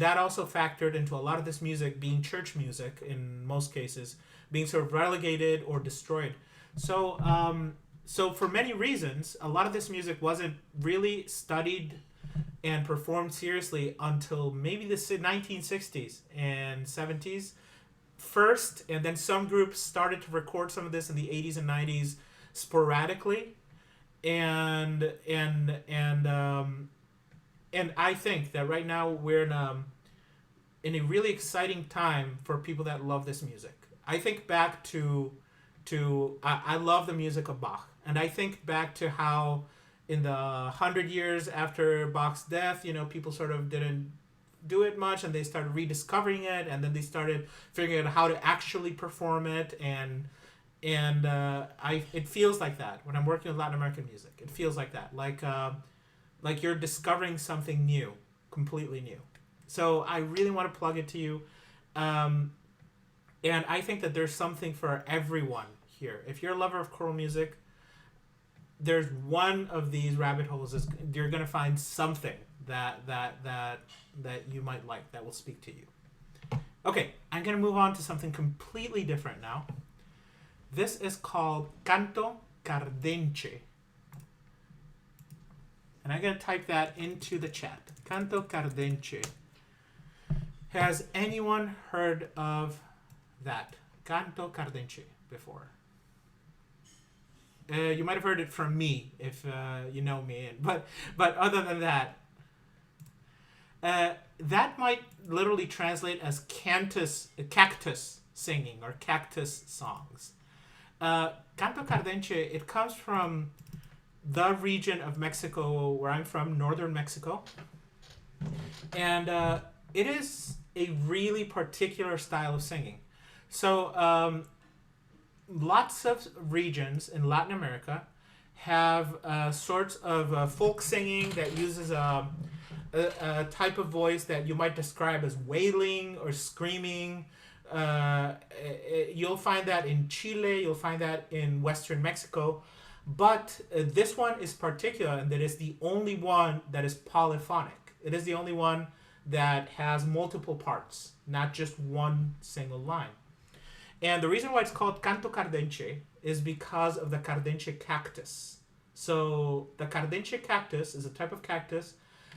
that also factored into a lot of this music being church music, in most cases, being sort of relegated or destroyed. So, so for many reasons, a lot of this music wasn't really studied and performed seriously until maybe the 1960s and 70s first, and then some groups started to record some of this in the 80s and 90s sporadically, and I think that right now we're in a really exciting time for people that love this music. I think back to I love the music of Bach, and I think back to how in the 100 years after Bach's death, people sort of didn't do it much, and they started rediscovering it, and then they started figuring out how to actually perform it, and it feels like that when I'm working with Latin American music. It feels like that, like you're discovering something new, completely new. So I really want to plug it to you, and I think that there's something for everyone here. If you're a lover of choral music, there's one of these rabbit holes. You're gonna find something that you might like, that will speak to you. Okay, I'm gonna move on to something completely different now. This is called Canto Cardenche. And I'm gonna type that into the chat. Canto Cardenche. Has anyone heard of that? Canto Cardenche before? You might have heard it from me if you know me, but other than that, that might literally translate as cactus singing or cactus songs. Canto Cardenche, it comes from the region of Mexico where I'm from, northern Mexico, and it is a really particular style of singing. So lots of regions in Latin America have sorts of folk singing that uses a type of voice that you might describe as wailing or screaming. You'll find that in Chile, you'll find that in Western Mexico, but this one is particular in that it's the only one that is polyphonic. It is the only one that has multiple parts, not just one single line. And the reason why it's called Canto Cardenche is because of the Cardenche cactus. So the Cardenche cactus is a type of cactus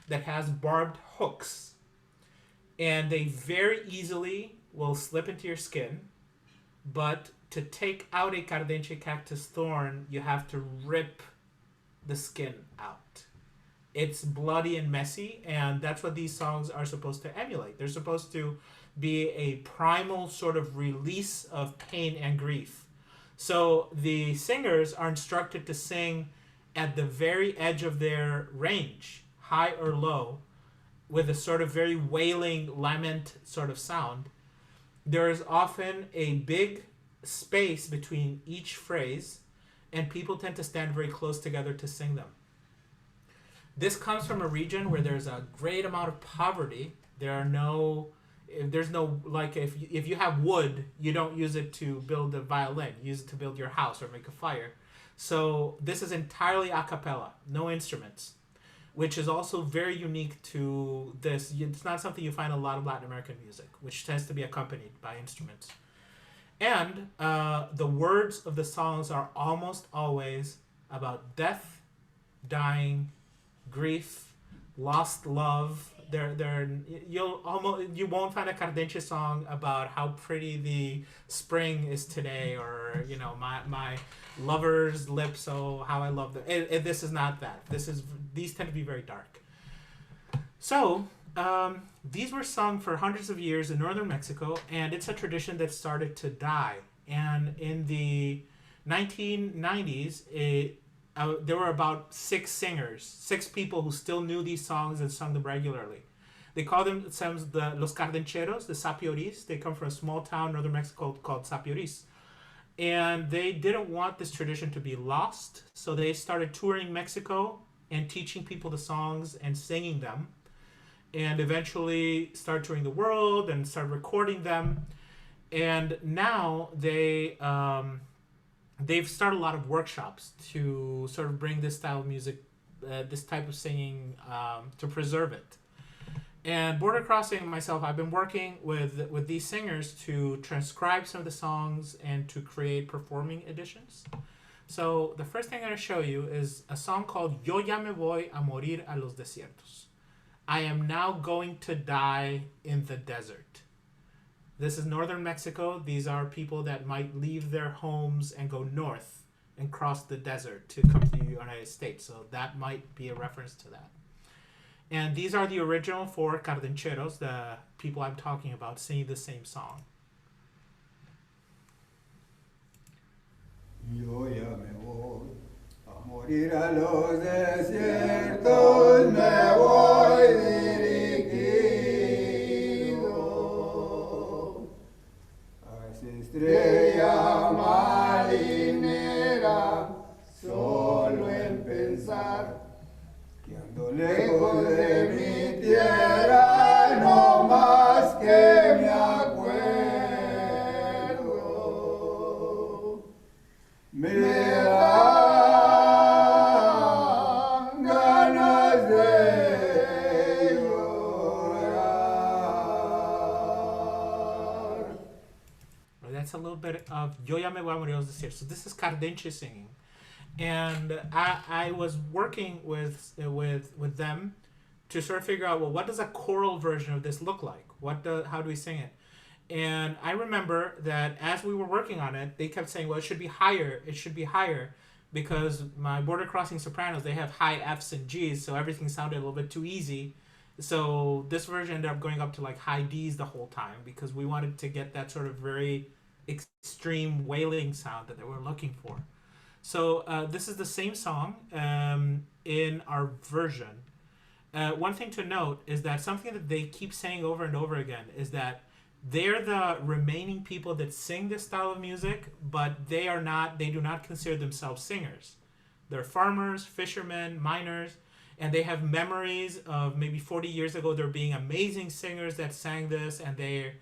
that has barbed hooks. and they very easily will slip into your skin. But to take out a cardenche cactus thorn, you have to rip the skin out. It's bloody and messy, and that's what these songs are supposed to emulate. They're supposed to be a primal sort of release of pain and grief. So the singers are instructed to sing at the very edge of their range, high or low, with a sort of very wailing lament sort of sound. There is often a big space between each phrase, and people tend to stand very close together to sing them. This comes from a region where there's a great amount of poverty. There's no, like, if you have wood, you don't use it to build a violin. You use it to build your house or make a fire. So this is entirely a cappella, no instruments, which is also very unique to this. It's not something you find in a lot of Latin American music, which tends to be accompanied by instruments. And the words of the songs are almost always about death, dying, grief, lost love. You won't find a cardenche song about how pretty the spring is today, or my lover's lips, oh how I love them. This is not that. These tend to be very dark. So these were sung for hundreds of years in northern Mexico, and it's a tradition that started to die. And in the 1990s, there were about 6 people who still knew these songs and sung them regularly. They call themselves Los Cardencheros, the Sapioris. They come from a small town in northern Mexico called Sapioris. And they didn't want this tradition to be lost, so they started touring Mexico and teaching people the songs and singing them, and eventually started touring the world and started recording them. And now they've started a lot of workshops to sort of bring this style of music, this type of singing, to preserve it. And Border Crossing and myself, I've been working with these singers to transcribe some of the songs and to create performing editions. So the first thing I'm going to show you is a song called Yo ya me voy a morir a los desiertos. I am now going to die in the desert. This is northern Mexico. These are people that might leave their homes and go north and cross the desert to come to the United States. So that might be a reference to that. And these are the original 4 cardencheros, the people I'm talking about, singing the same song. Yo ya me voy a morir a los desiertos, me voy dirigido a esa estrella marinera, solo en pensar que ando lejos de mi tierra, no más que me acuerdo. Me dan ganas de llorar. That's a little bit of Yo ya me voy a morir a los desiertos. So this is cardenche singing. And I was working with them to sort of figure out, well, what does a choral version of this look like? How do we sing it? And I remember that as we were working on it, they kept saying, well, it should be higher, because my Border Crossing sopranos, they have high Fs and Gs, so everything sounded a little bit too easy. So this version ended up going up to like high Ds the whole time, because we wanted to get that sort of very extreme wailing sound that they were looking for. So this is the same song in our version. One thing to note is that something that they keep saying over and over again is that they're the remaining people that sing this style of music, but they do not consider themselves singers. They're farmers, fishermen, miners, and they have memories of maybe 40 years ago there being amazing singers that sang this, and they're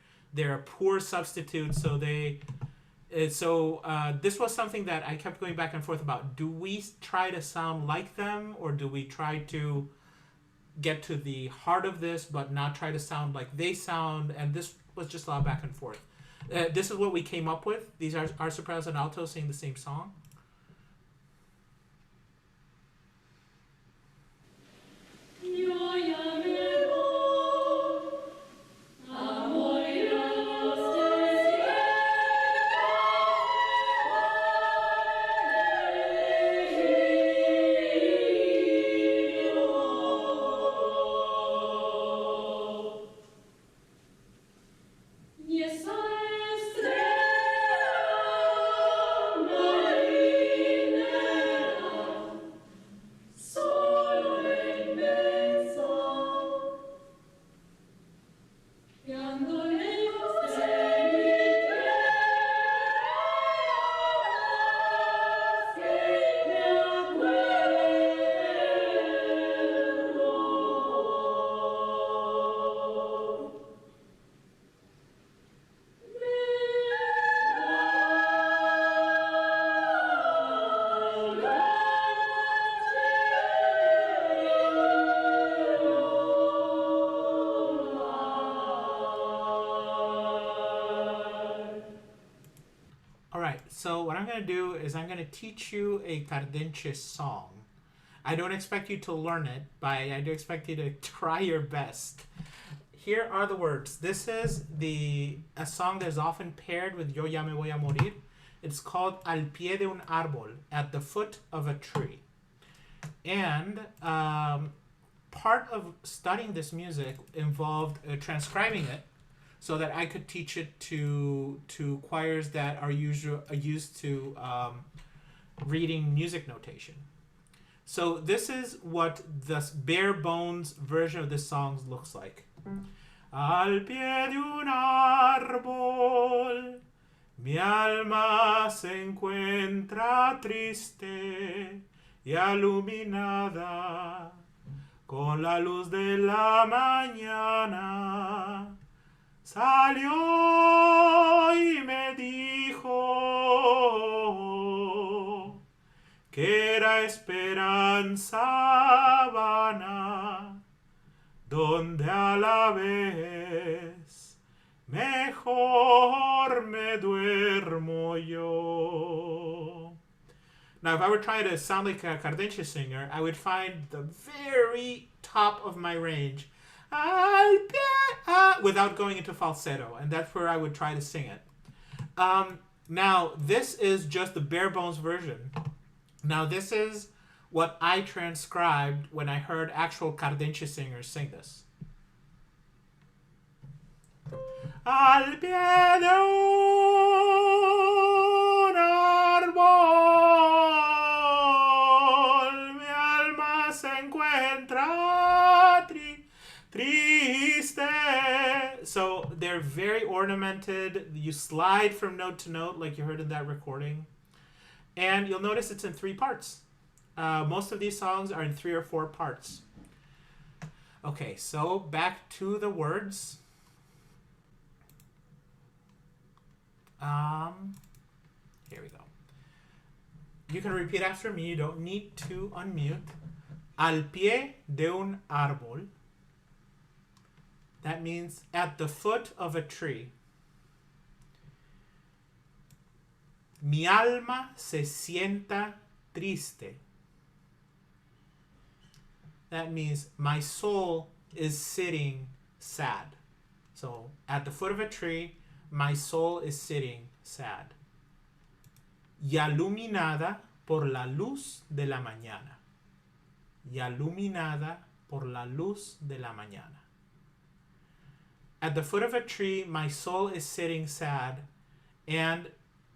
a poor substitute, so this was something that I kept going back and forth about. Do we try to sound like them, or do we try to get to the heart of this but not try to sound like they sound? And this was just a lot of back and forth. This is what we came up with. These are our sopranos and altos singing the same song. Yo ya me voy So what I'm going to do is I'm going to teach you a Cardenche song. I don't expect you to learn it, but I do expect you to try your best. Here are the words. This is a song that is often paired with Yo ya me voy a morir. It's called Al pie de un árbol, at the foot of a tree. And part of studying this music involved transcribing it, so that I could teach it to choirs that are used to reading music notation. So this is what the bare bones version of this song looks like. Al pie de un árbol, mi alma se encuentra triste y iluminada con la luz de la mañana. Salió y me dijo que era esperanza vana, donde a la vez mejor me duermo yo. Now, if I were trying to sound like a Cardenche singer, I would find the very top of my range, without going into falsetto, and that's where I would try to sing it. Now, this is just the bare bones version. Now, this is what I transcribed when I heard actual Cardenche singers sing this. Al pie de un árbol, mi alma se encuentra triste. So they're very ornamented. You slide from note to note like you heard in that recording. And you'll notice it's in 3 parts. Most of these songs are in 3 or 4 parts. Okay, so back to the words. Here we go. You can repeat after me. You don't need to unmute. Al pie de un árbol. That means at the foot of a tree. Mi alma se sienta triste. That means my soul is sitting sad. So at the foot of a tree, my soul is sitting sad. Y iluminada por la luz de la mañana. Y iluminada por la luz de la mañana. At the foot of a tree, my soul is sitting sad and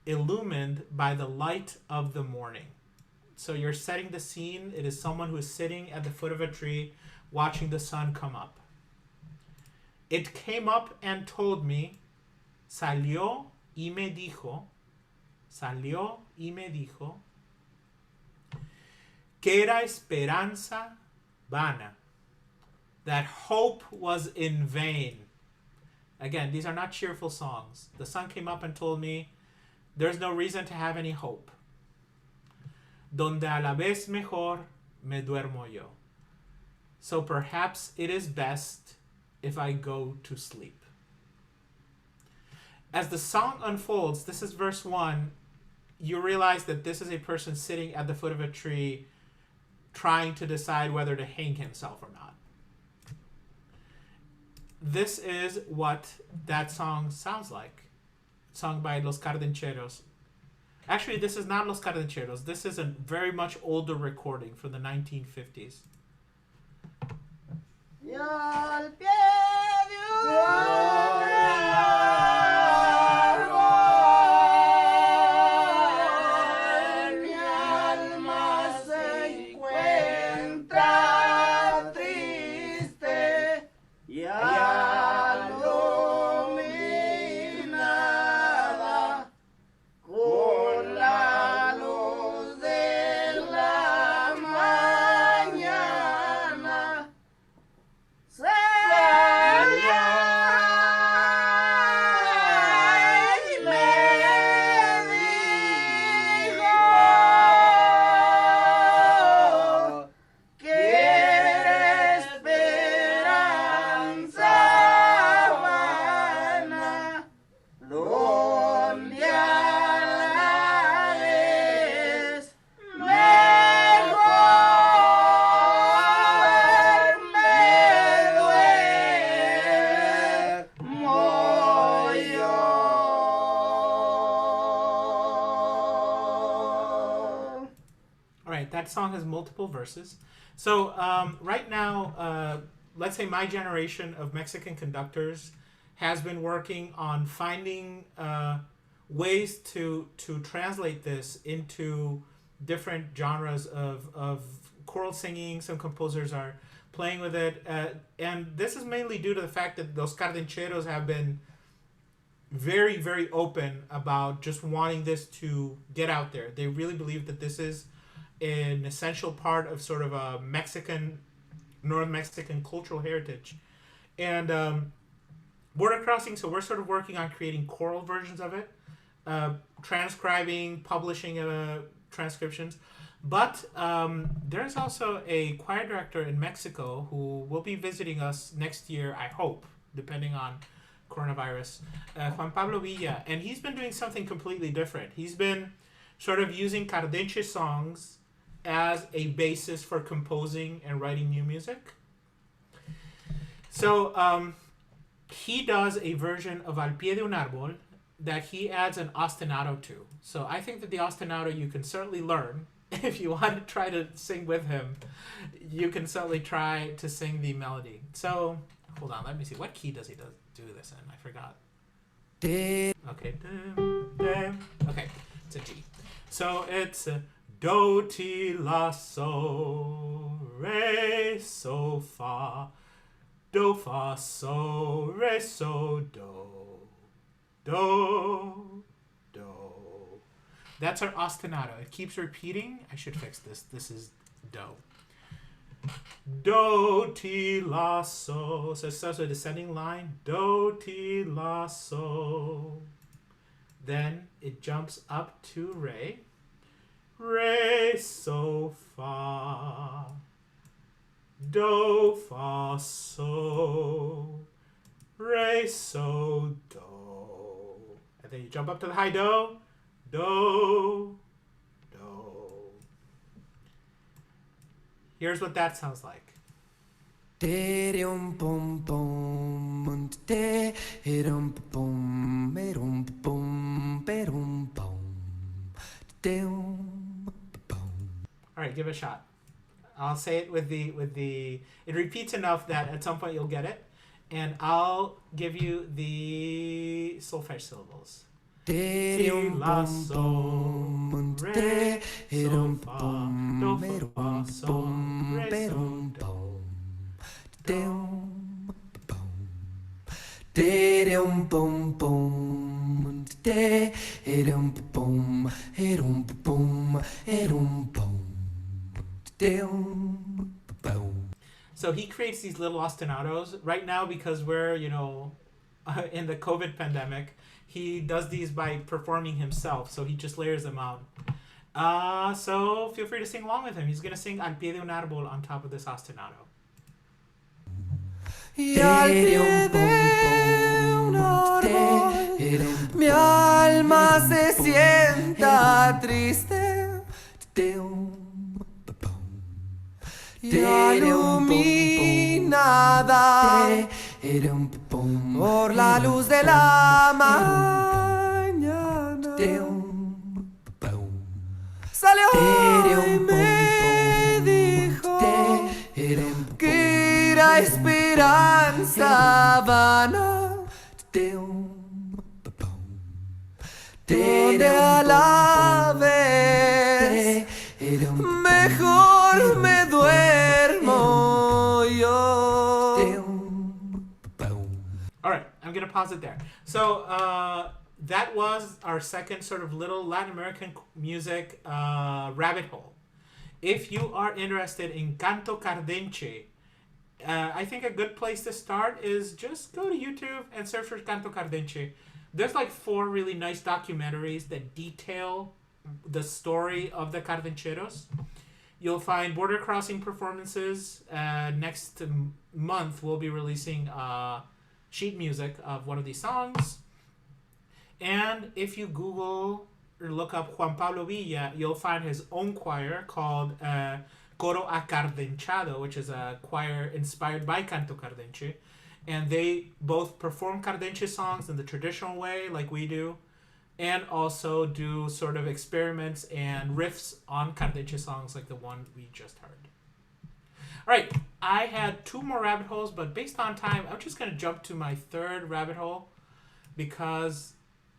illumined by the light of the morning. So you're setting the scene. It is someone who is sitting at the foot of a tree watching the sun come up. It came up and told me, salió y me dijo, que era esperanza vana, that hope was in vain. Again, these are not cheerful songs. The sun came up and told me there's no reason to have any hope. Donde a la vez mejor me duermo yo. So perhaps it is best if I go to sleep. As the song unfolds, this is verse 1, you realize that this is a person sitting at the foot of a tree trying to decide whether to hang himself or not. This is what that song sounds like, sung by Los Cardencheros. Actually, this is not Los Cardencheros. This is a very much older recording from the 1950s. that song has multiple verses. So right now, let's say my generation of Mexican conductors has been working on finding ways to translate this into different genres of choral singing. Some composers are playing with it, and this is mainly due to the fact that those cardencheros have been very, very open about just wanting this to get out there. They really believe that this is an essential part of sort of a North Mexican cultural heritage. And Border Crossing, so we're sort of working on creating choral versions of it, transcribing, publishing transcriptions. But there's also a choir director in Mexico who will be visiting us next year, I hope, depending on coronavirus, Juan Pablo Villa. And he's been doing something completely different. He's been sort of using Cardenche songs as a basis for composing and writing new music. So he does a version of Al Pie de un Árbol that he adds an ostinato to. So I think that the ostinato you can certainly learn. If you want to try to sing with him, you can certainly try to sing the melody. So, hold on, let me see. What key does he do this in? I forgot. Okay. Okay, it's a G. So it's do, ti, la, so, re, so, fa, do, fa, so, re, so, do, do. That's our ostinato. It keeps repeating. I should fix this. This is do. Do, ti, la, so. So it starts with a descending line. Do, ti, la, so. Then it jumps up to re. Re, so, fa. Do, fa, so. Re, so, do. And then you jump up to the high do. Do, do. Here's what that sounds like. All right, give it a shot. I'll say it with the. It repeats enough that at some point you'll get it, and I'll give you the solfege syllables. Ti, la, so, re, so, fa, do, fa, so, re, so, do. So he creates these little ostinatos. Right now, because we're, in the COVID pandemic, he does these by performing himself, so he just layers them out. So feel free to sing along with him. He's going to sing Al Pie de un Árbol on top of this ostinato. Y al pie de un árbol, mi alma se sienta triste, ya iluminada por la luz de la mañana. Salió y me dijo que era esperanza vana, donde a la vez mejor me duermo yo. All right, I'm going to pause it there. So that was our second sort of little Latin American music rabbit hole. If you are interested in canto cardenche, I think a good place to start is just go to YouTube and search for canto cardenche. There's like 4 really nice documentaries that detail the story of the cardencheros. You'll find border crossing performances. Next month, we'll be releasing sheet music of one of these songs. And if you Google or look up Juan Pablo Villa, you'll find his own choir called Coro Acardenchado, which is a choir inspired by Canto Cardenche. And they both perform Cardenche songs in the traditional way, like we do, and also do sort of experiments and riffs on Cardeche songs like the one we just heard. All right, I had 2 more rabbit holes, but based on time, I'm just going to jump to my 3rd rabbit hole because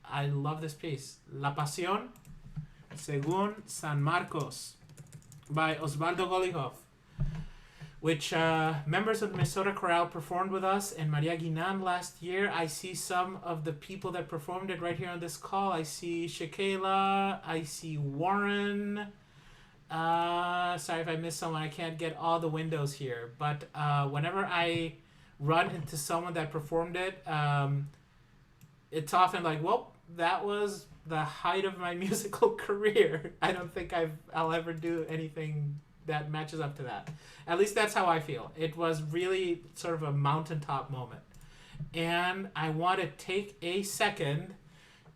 I love this piece. La Pasión según San Marcos by Osvaldo Golijov, which members of the Minnesota Chorale performed with us and Maria Guinan last year. I see some of the people that performed it right here on this call. I see Shakela, I see Warren. Sorry if I missed someone. I can't get all the windows here. But whenever I run into someone that performed it, it's often like, well, that was the height of my musical career. I don't think I'll ever do anything that matches up to that. At least that's how I feel. It was really sort of a mountaintop moment. And I want to take a second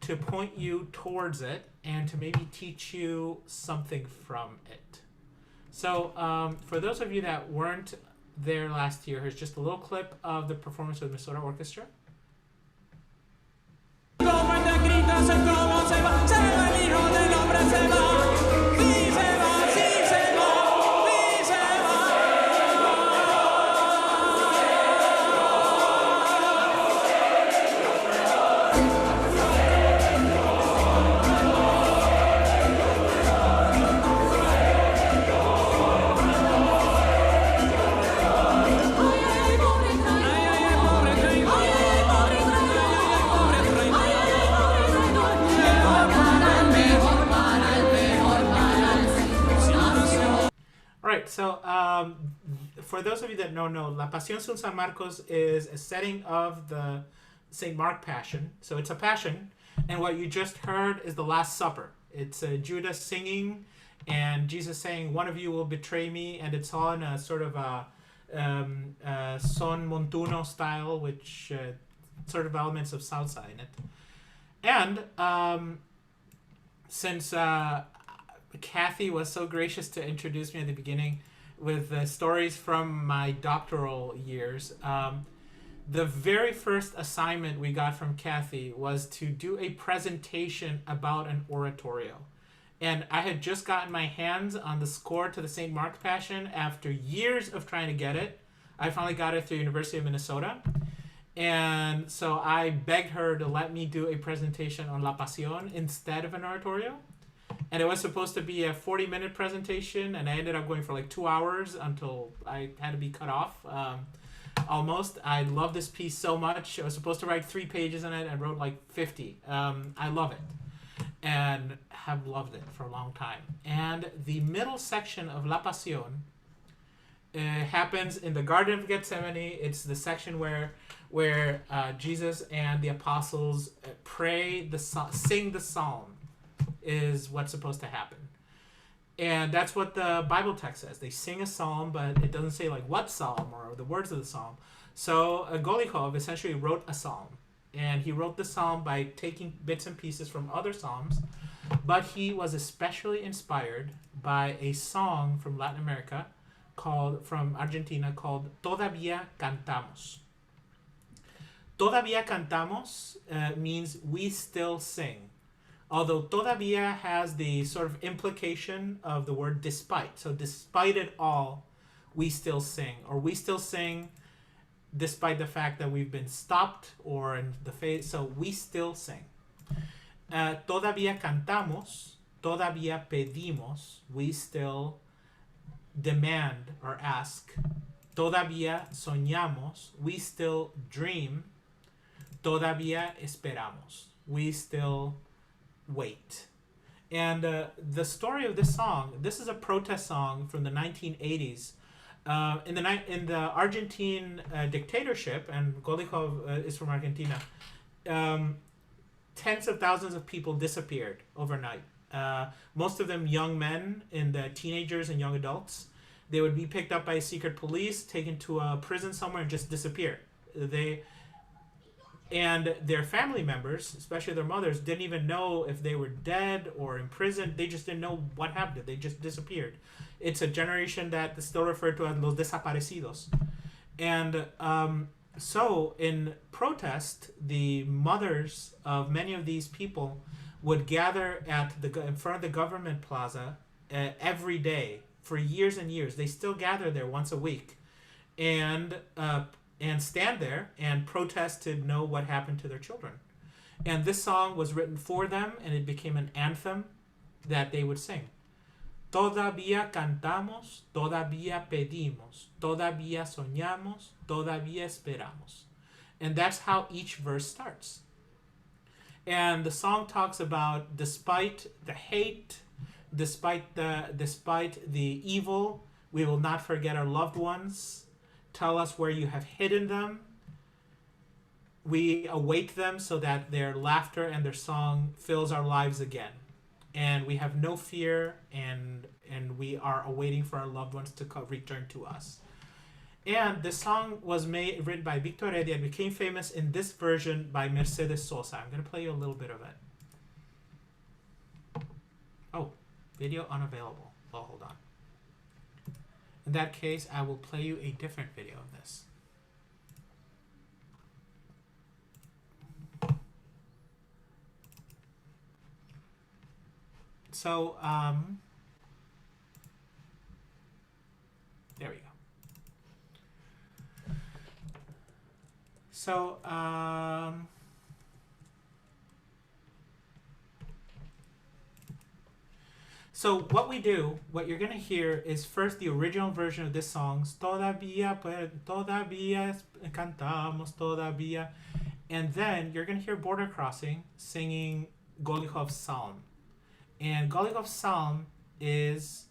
to point you towards it and to maybe teach you something from it. So for those of you that weren't there last year, here's just a little clip of the performance of the Minnesota Orchestra. So for those of you that don't know, La Pasión según San Marcos is a setting of the St. Mark Passion. So it's a passion, and what you just heard is the Last Supper. It's Judas singing and Jesus saying, one of you will betray me, and it's all in a sort of a son montuno style, which sort of elements of salsa in it. And since Kathy was so gracious to introduce me at the beginning with stories from my doctoral years, the very first assignment we got from Kathy was to do a presentation about an oratorio. And I had just gotten my hands on the score to the St. Mark's Passion after years of trying to get it. I finally got it through University of Minnesota. And so I begged her to let me do a presentation on La Pasión instead of an oratorio. And it was supposed to be a 40-minute presentation, and I ended up going for like 2 hours until I had to be cut off. Almost. I love this piece so much. I was supposed to write 3 pages on it. I wrote like 50. I love it and have loved it for a long time. And the middle section of La Pasión happens in the Garden of Gethsemane. It's the section where Jesus and the apostles sing the psalm. Is what's supposed to happen. And that's what the Bible text says. They sing a psalm, but it doesn't say like what psalm or the words of the psalm. So Golijov essentially wrote a psalm. And he wrote the psalm by taking bits and pieces from other psalms. But he was especially inspired by a song from Latin America, from Argentina, called Todavía Cantamos. Todavía Cantamos means we still sing. Although todavía has the sort of implication of the word despite. So despite it all, we still sing. Or we still sing despite the fact that we've been stopped or in the face. So we still sing. Todavía cantamos, todavía pedimos, we still demand or ask. Todavía soñamos, we still dream. Todavía esperamos, we still wait. And the story of this song, this is a protest song from the 1980s. In the Argentine dictatorship, and Golijov is from Argentina, tens of thousands of people disappeared overnight. Most of them young men and teenagers and young adults. They would be picked up by secret police, taken to a prison somewhere, and just disappear. And their family members, especially their mothers, didn't even know if they were dead or in prison. They just didn't know what happened. They just disappeared. It's a generation that is still referred to as los desaparecidos. And so in protest, the mothers of many of these people would gather in front of the government plaza every day for years and years. They still gather there once a week, and stand there and protest to know what happened to their children. And this song was written for them, and it became an anthem that they would sing. Todavía cantamos, todavía pedimos, todavía soñamos, todavía esperamos. And that's how each verse starts. And the song talks about, despite the hate, despite the evil, we will not forget our loved ones. Tell us where you have hidden them. We await them so that their laughter and their song fills our lives again. And we have no fear, and we are awaiting for our loved ones to return to us. And this song was written by Victor Heredia and became famous in this version by Mercedes Sosa. I'm going to play you a little bit of it. Oh, video unavailable. Oh, hold on. In that case, I will play you a different video of this. So, there we go. So, so what you're going to hear is first the original version of this song, todavía cantamos, todavía, and then you're going to hear Border Crossing singing Golichov's Psalm. And Golichov's Psalm is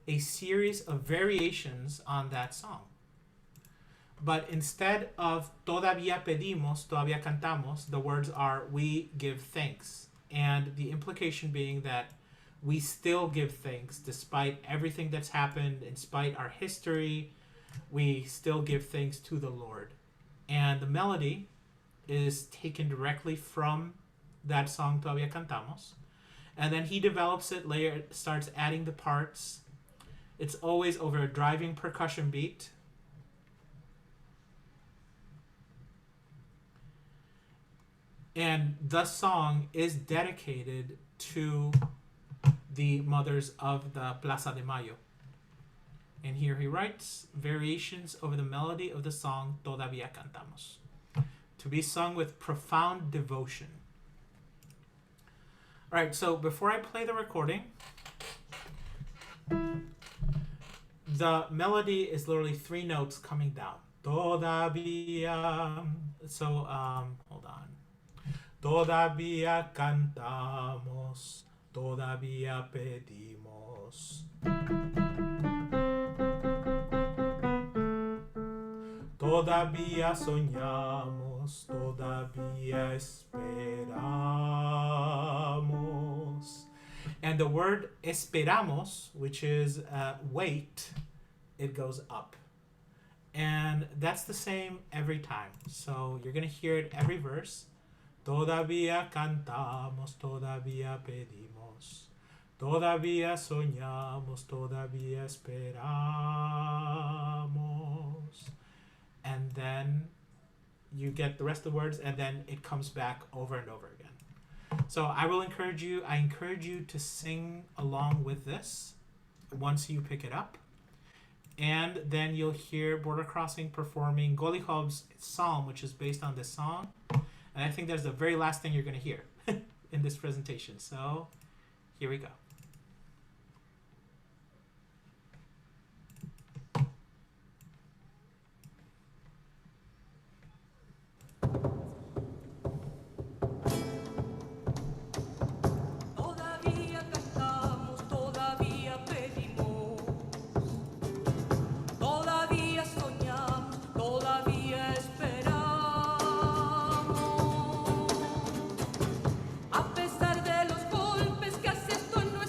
a series of variations on that song. But instead of todavía pedimos, todavía cantamos, the words are we give thanks. And the implication being that we still give thanks despite everything that's happened, in spite our history, we still give thanks to the Lord. And the melody is taken directly from that song, Todavía Cantamos. And then he develops it later, starts adding the parts. It's always over a driving percussion beat. And the song is dedicated to the mothers of the Plaza de Mayo. And here he writes variations over the melody of the song Todavía Cantamos, to be sung with profound devotion. All right, so before I play the recording, the melody is literally 3 notes coming down. Todavía, so hold on. Todavía cantamos, todavía pedimos. Todavía soñamos, todavía esperamos. And the word esperamos, which is wait, it goes up. And that's the same every time. So you're going to hear it every verse. Todavía cantamos, todavía pedimos. Todavía soñamos, todavía esperamos. And then you get the rest of the words, and then it comes back over and over again. So I encourage you to sing along with this once you pick it up. And then you'll hear Border Crossing performing Golichov's Psalm, which is based on this song. And I think that's the very last thing you're going to hear in this presentation. So here we go. A pesar de los golpes que haces tú en nuestra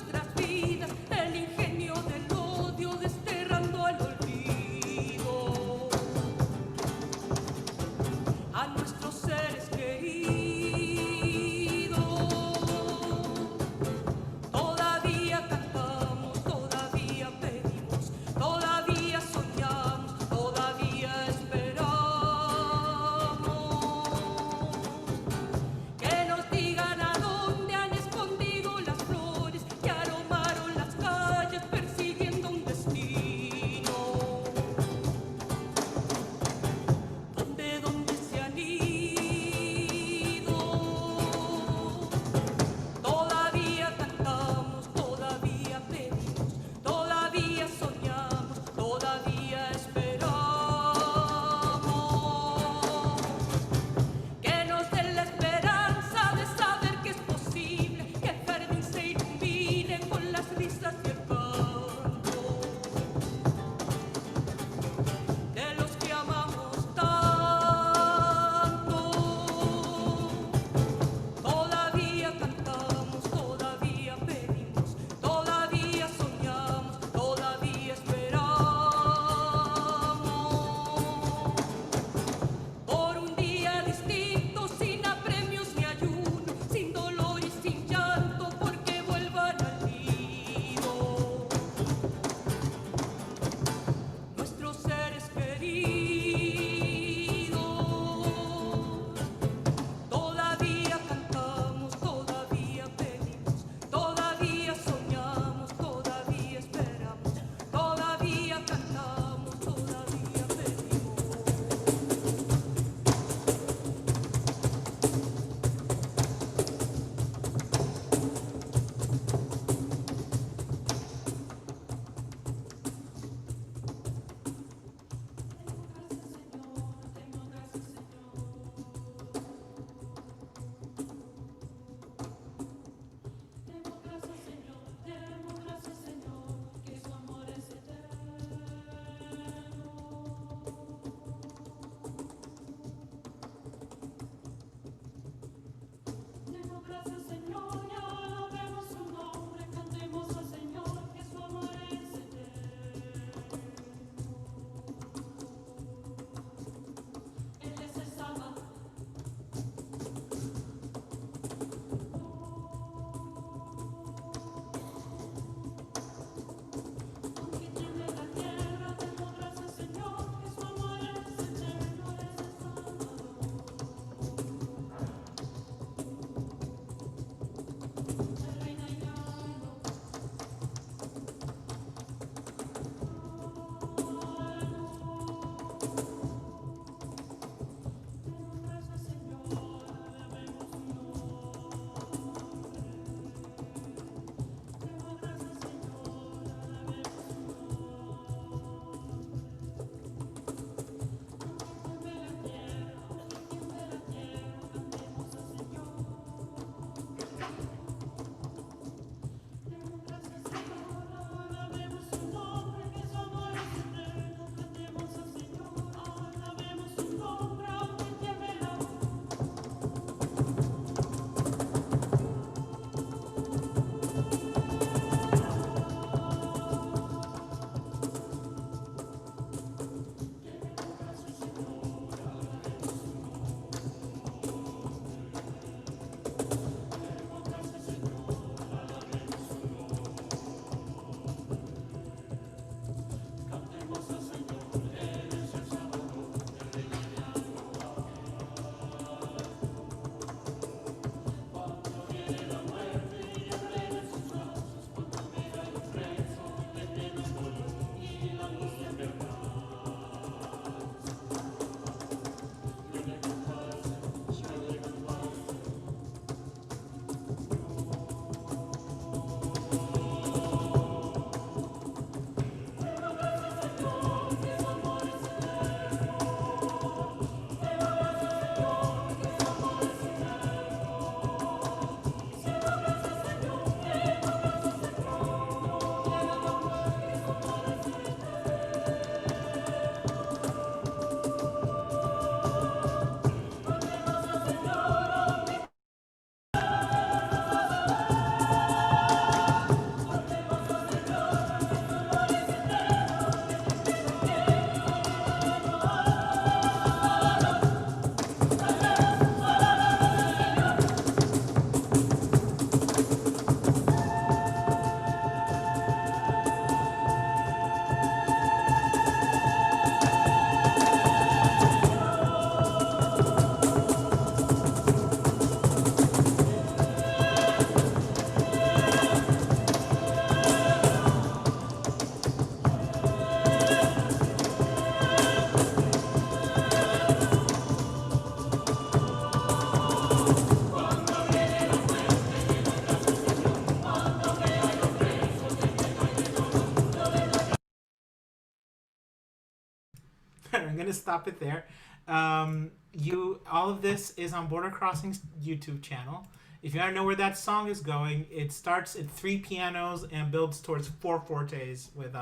gonna stop it there. All of this is on Border Crossing's YouTube channel. If you want to know where that song is going, it starts at 3 pianos and builds towards 4 fortes with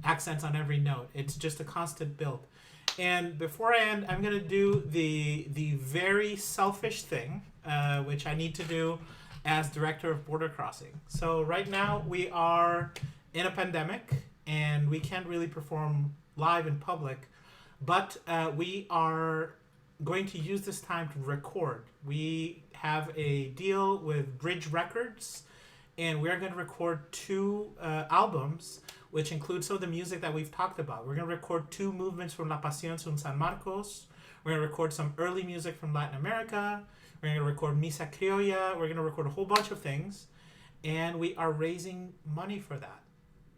accents on every note. It's just a constant build. And before I end, I'm gonna do the very selfish thing, which I need to do as director of Border Crossing. So right now we are in a pandemic and we can't really perform live in public, but we are going to use this time to record. We have a deal with Bridge Records, and we're going to record 2 albums, which include some of the music that we've talked about. We're going to record 2 movements from La Pasión from San Marcos. We're going to record some early music from Latin America. We're going to record Misa Criolla. We're going to record a whole bunch of things. And we are raising money for that.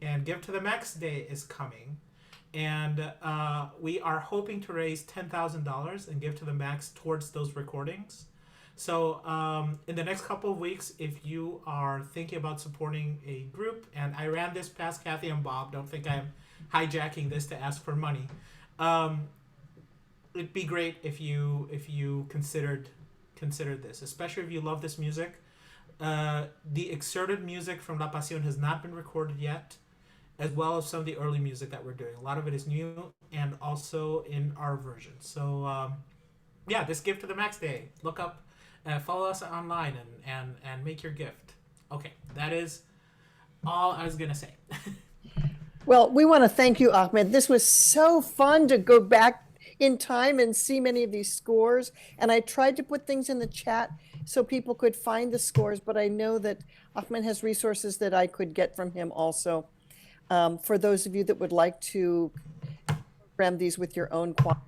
And Give to the Max Day is coming. And we are hoping to raise $10,000 and give to the max towards those recordings. So in the next couple of weeks, if you are thinking about supporting a group, and I ran this past Kathy and Bob, don't think I'm hijacking this to ask for money. It'd be great if you considered this, especially if you love this music. The excerpted music from La Pasión has not been recorded yet, as well as some of the early music that we're doing. A lot of it is new and also in our version. So yeah, this Give to the Max Day. Look up, follow us online and make your gift. Okay, that is all I was gonna say. Well, we want to thank you, Ahmed. This was so fun to go back in time and see many of these scores. And I tried to put things in the chat so people could find the scores, but I know that Ahmed has resources that I could get from him also. For those of you that would like to program these with your own choirs.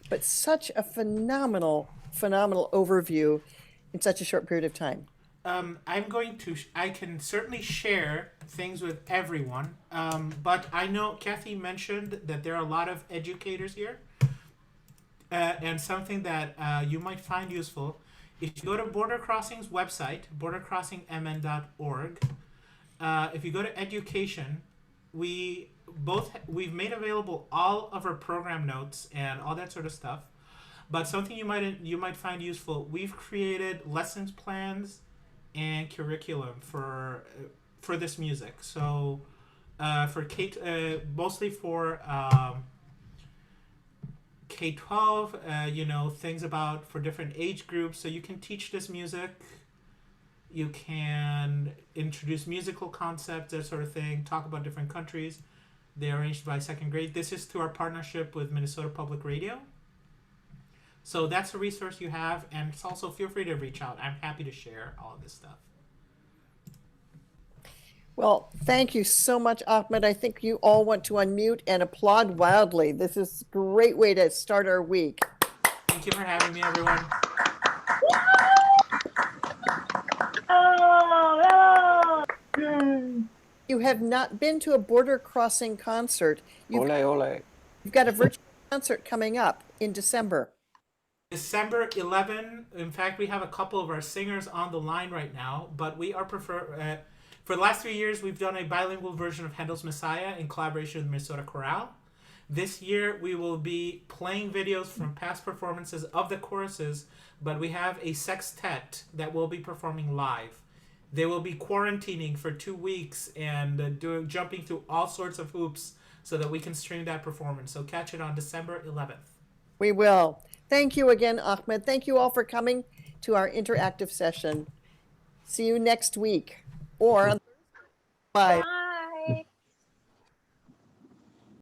But such a phenomenal overview in such a short period of time. I can certainly share things with everyone, but I know Kathy mentioned that there are a lot of educators here, and something that you might find useful. If you go to Border Crossing's website, bordercrossingmn.org, if you go to education, we've made available all of our program notes and all that sort of stuff. But something you might find useful, we've created lessons plans and curriculum for this music. So for mostly for K-12, things for different age groups. So you can teach this music. You can introduce musical concepts, that sort of thing, talk about different countries. They're arranged by second grade. This is through our partnership with Minnesota Public Radio. So that's a resource you have, and it's also feel free to reach out. I'm happy to share all of this stuff. Well, thank you so much, Ahmed. I think you all want to unmute and applaud wildly. This is a great way to start our week. Thank you for having me, everyone. You have not been to a Border Crossing concert. You've got a virtual concert coming up in December. December 11. In fact, we have a couple of our singers on the line right now, but we are for the last 3 years, we've done a bilingual version of Handel's Messiah in collaboration with Minnesota Chorale. This year, we will be playing videos from past performances of the choruses, but we have a sextet that will be performing live. They will be quarantining for 2 weeks and jumping through all sorts of hoops so that we can stream that performance. So catch it on December 11th. We will. Thank you again, Ahmed. Thank you all for coming to our interactive session. See you next week or on Bye.